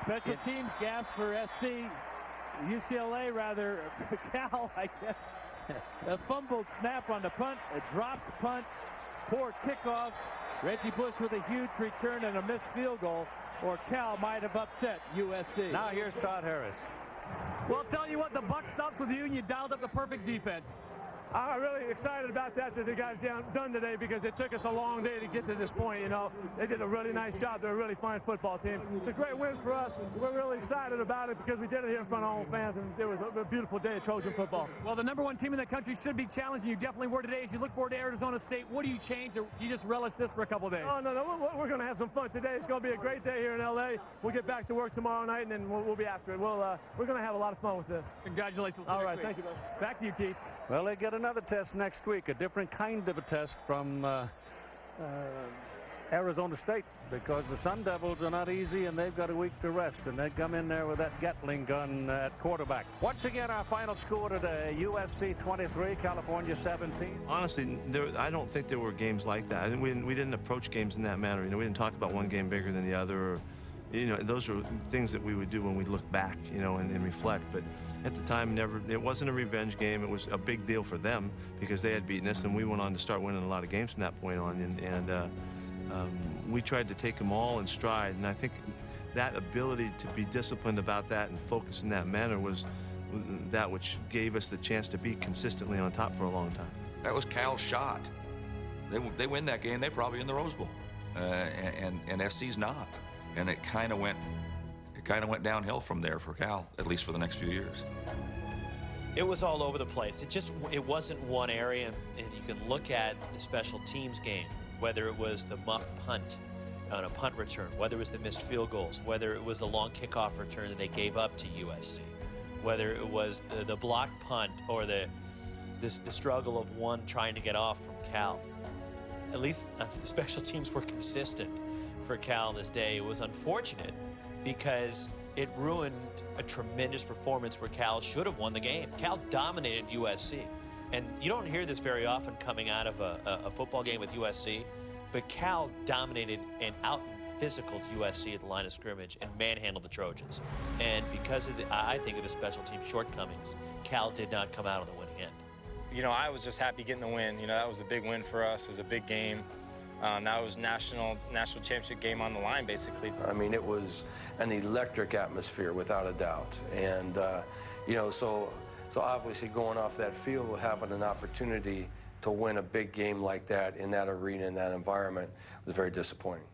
Special teams gaffes for SC. UCLA, rather, Cal, I guess. A fumbled snap on the punt, a dropped punt, poor kickoffs. Reggie Bush with a huge return and a missed field goal, or Cal might have upset USC. Now here's Todd Harris. Well, I'll tell you what, the buck stopped with you, and you dialed up the perfect defense. I'm really excited about that they got done today, because it took us a long day to get to this point. You know, they did a really nice job. They're a really fine football team. It's a great win for us. We're really excited about it because we did it here in front of our own fans, and it was a beautiful day of Trojan football. Well, the #1 team in the country should be challenging. You definitely were today. As you look forward to Arizona State, what do you change, or do you just relish this for a couple of days? Oh, no, we're going to have some fun today. It's going to be a great day here in L.A. We'll get back to work tomorrow night, and then we'll be after it. We're going to have a lot of fun with this. Congratulations. All right, thank you, buddy. Back to you, Keith. Well, they get another test next week, a different kind of a test from Arizona State, because the Sun Devils are not easy, and they've got a week to rest, and they come in there with that Gatling gun at quarterback. Once again, our final score today, USC 23, California 17. Honestly, I don't think there were games like that. We didn't approach games in that manner. You know, we didn't talk about one game bigger than the other. Or, you know, those are things that we would do when we look back, you know, and reflect. But at the time, it wasn't a revenge game. It was a big deal for them because they had beaten us, and we went on to start winning a lot of games from that point on. And we tried to take them all in stride, and I think that ability to be disciplined about that and focus in that manner was that which gave us the chance to be consistently on top for a long time. That was Cal's shot. They win that game, they're probably in the Rose Bowl, and SC's not. And it kind of went downhill from there for Cal, at least for the next few years. It was all over the place. It wasn't one area, and you can look at the special teams game, whether it was the muffed punt on a punt return, whether it was the missed field goals, whether it was the long kickoff return that they gave up to USC, whether it was the blocked punt or the struggle of one trying to get off from Cal. At least the special teams were consistent for Cal this day. It was unfortunate because it ruined a tremendous performance where Cal should have won the game. Cal dominated USC. And you don't hear this very often coming out of a football game with USC, but Cal dominated and out-physicaled USC at the line of scrimmage and manhandled the Trojans. And because of I think of the special team shortcomings, Cal did not come out on the winning end. You know, I was just happy getting the win. You know, that was a big win for us. It was a big game. Now it was national championship game on the line, basically. I mean, it was an electric atmosphere, without a doubt. And, you know, so obviously going off that field, having an opportunity to win a big game like that in that arena, in that environment, was very disappointing.